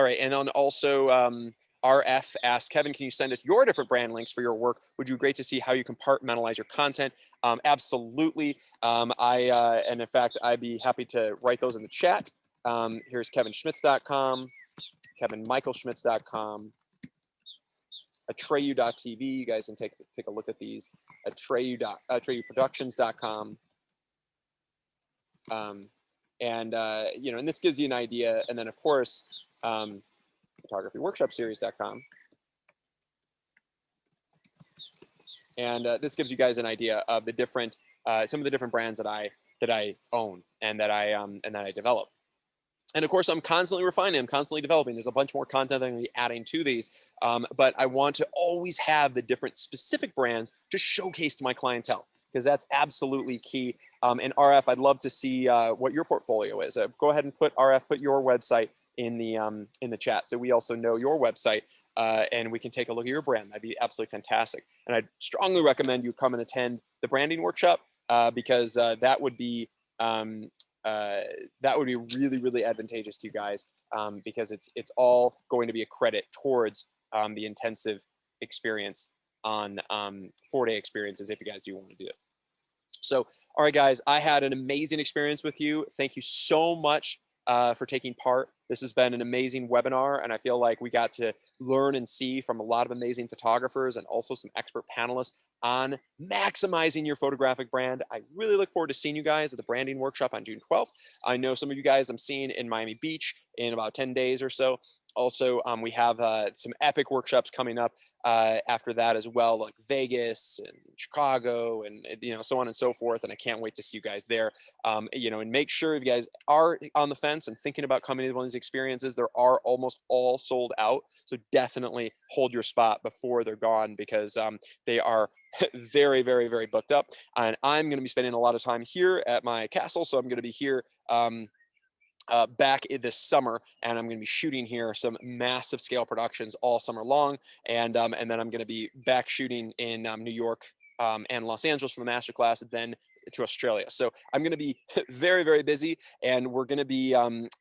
right, and then also RF asked, Kevin, can you send us your different brand links for your work? Would you great to see how you compartmentalize your content? Absolutely. And in fact, I'd be happy to write those in the chat. Here's kevinschmitz.com, kevinmichaelschmitz.com, Atreyu.tv. You guys can take a look at these. Atreyuproductions.com. And this gives you an idea. And then of course, photographyworkshopseries.com. And this gives you guys an idea of the different, some of the different brands that I own and that I develop. And of course, I'm constantly refining, I'm constantly developing. There's a bunch more content that I'm going to be adding to these, but I want to always have the different specific brands to showcase to my clientele, because that's absolutely key. And RF, I'd love to see what your portfolio is. Go ahead and put your website in the chat, so we also know your website, and we can take a look at your brand. That'd be absolutely fantastic. And I'd strongly recommend you come and attend the branding workshop, because that would be really, really advantageous to you guys, because it's all going to be a credit towards the intensive experience on 4-day experiences if you guys do want to do it. So, all right, guys, I had an amazing experience with you. Thank you so much for taking part. This has been an amazing webinar, and I feel like we got to learn and see from a lot of amazing photographers and also some expert panelists on maximizing your photographic brand. I really look forward to seeing you guys at the branding workshop on June 12th. I know some of you guys I'm seeing in Miami Beach in about 10 days or so. Also, we have some epic workshops coming up after that as well, like Vegas and Chicago and so on and so forth. And I can't wait to see you guys there. And make sure if you guys are on the fence and thinking about coming to one of these experiences, there are almost all sold out. So definitely hold your spot before they're gone, because they are very, very, very booked up. And I'm going to be spending a lot of time here at my castle. So I'm going to be here back this summer, and I'm going to be shooting here some massive scale productions all summer long, and then I'm going to be back shooting in New York and Los Angeles for the masterclass, and then to Australia. So I'm going to be very, very busy, and we're going to be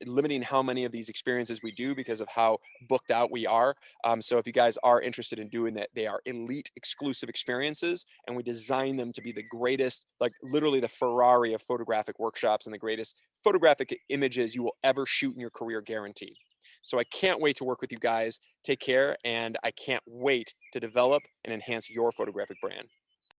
limiting how many of these experiences we do because of how booked out we are. So if you guys are interested in doing that, they are elite exclusive experiences, and we design them to be the greatest, like literally the Ferrari of photographic workshops and the greatest photographic images you will ever shoot in your career, guaranteed. So I can't wait to work with you guys. Take care, and I can't wait to develop and enhance your photographic brand.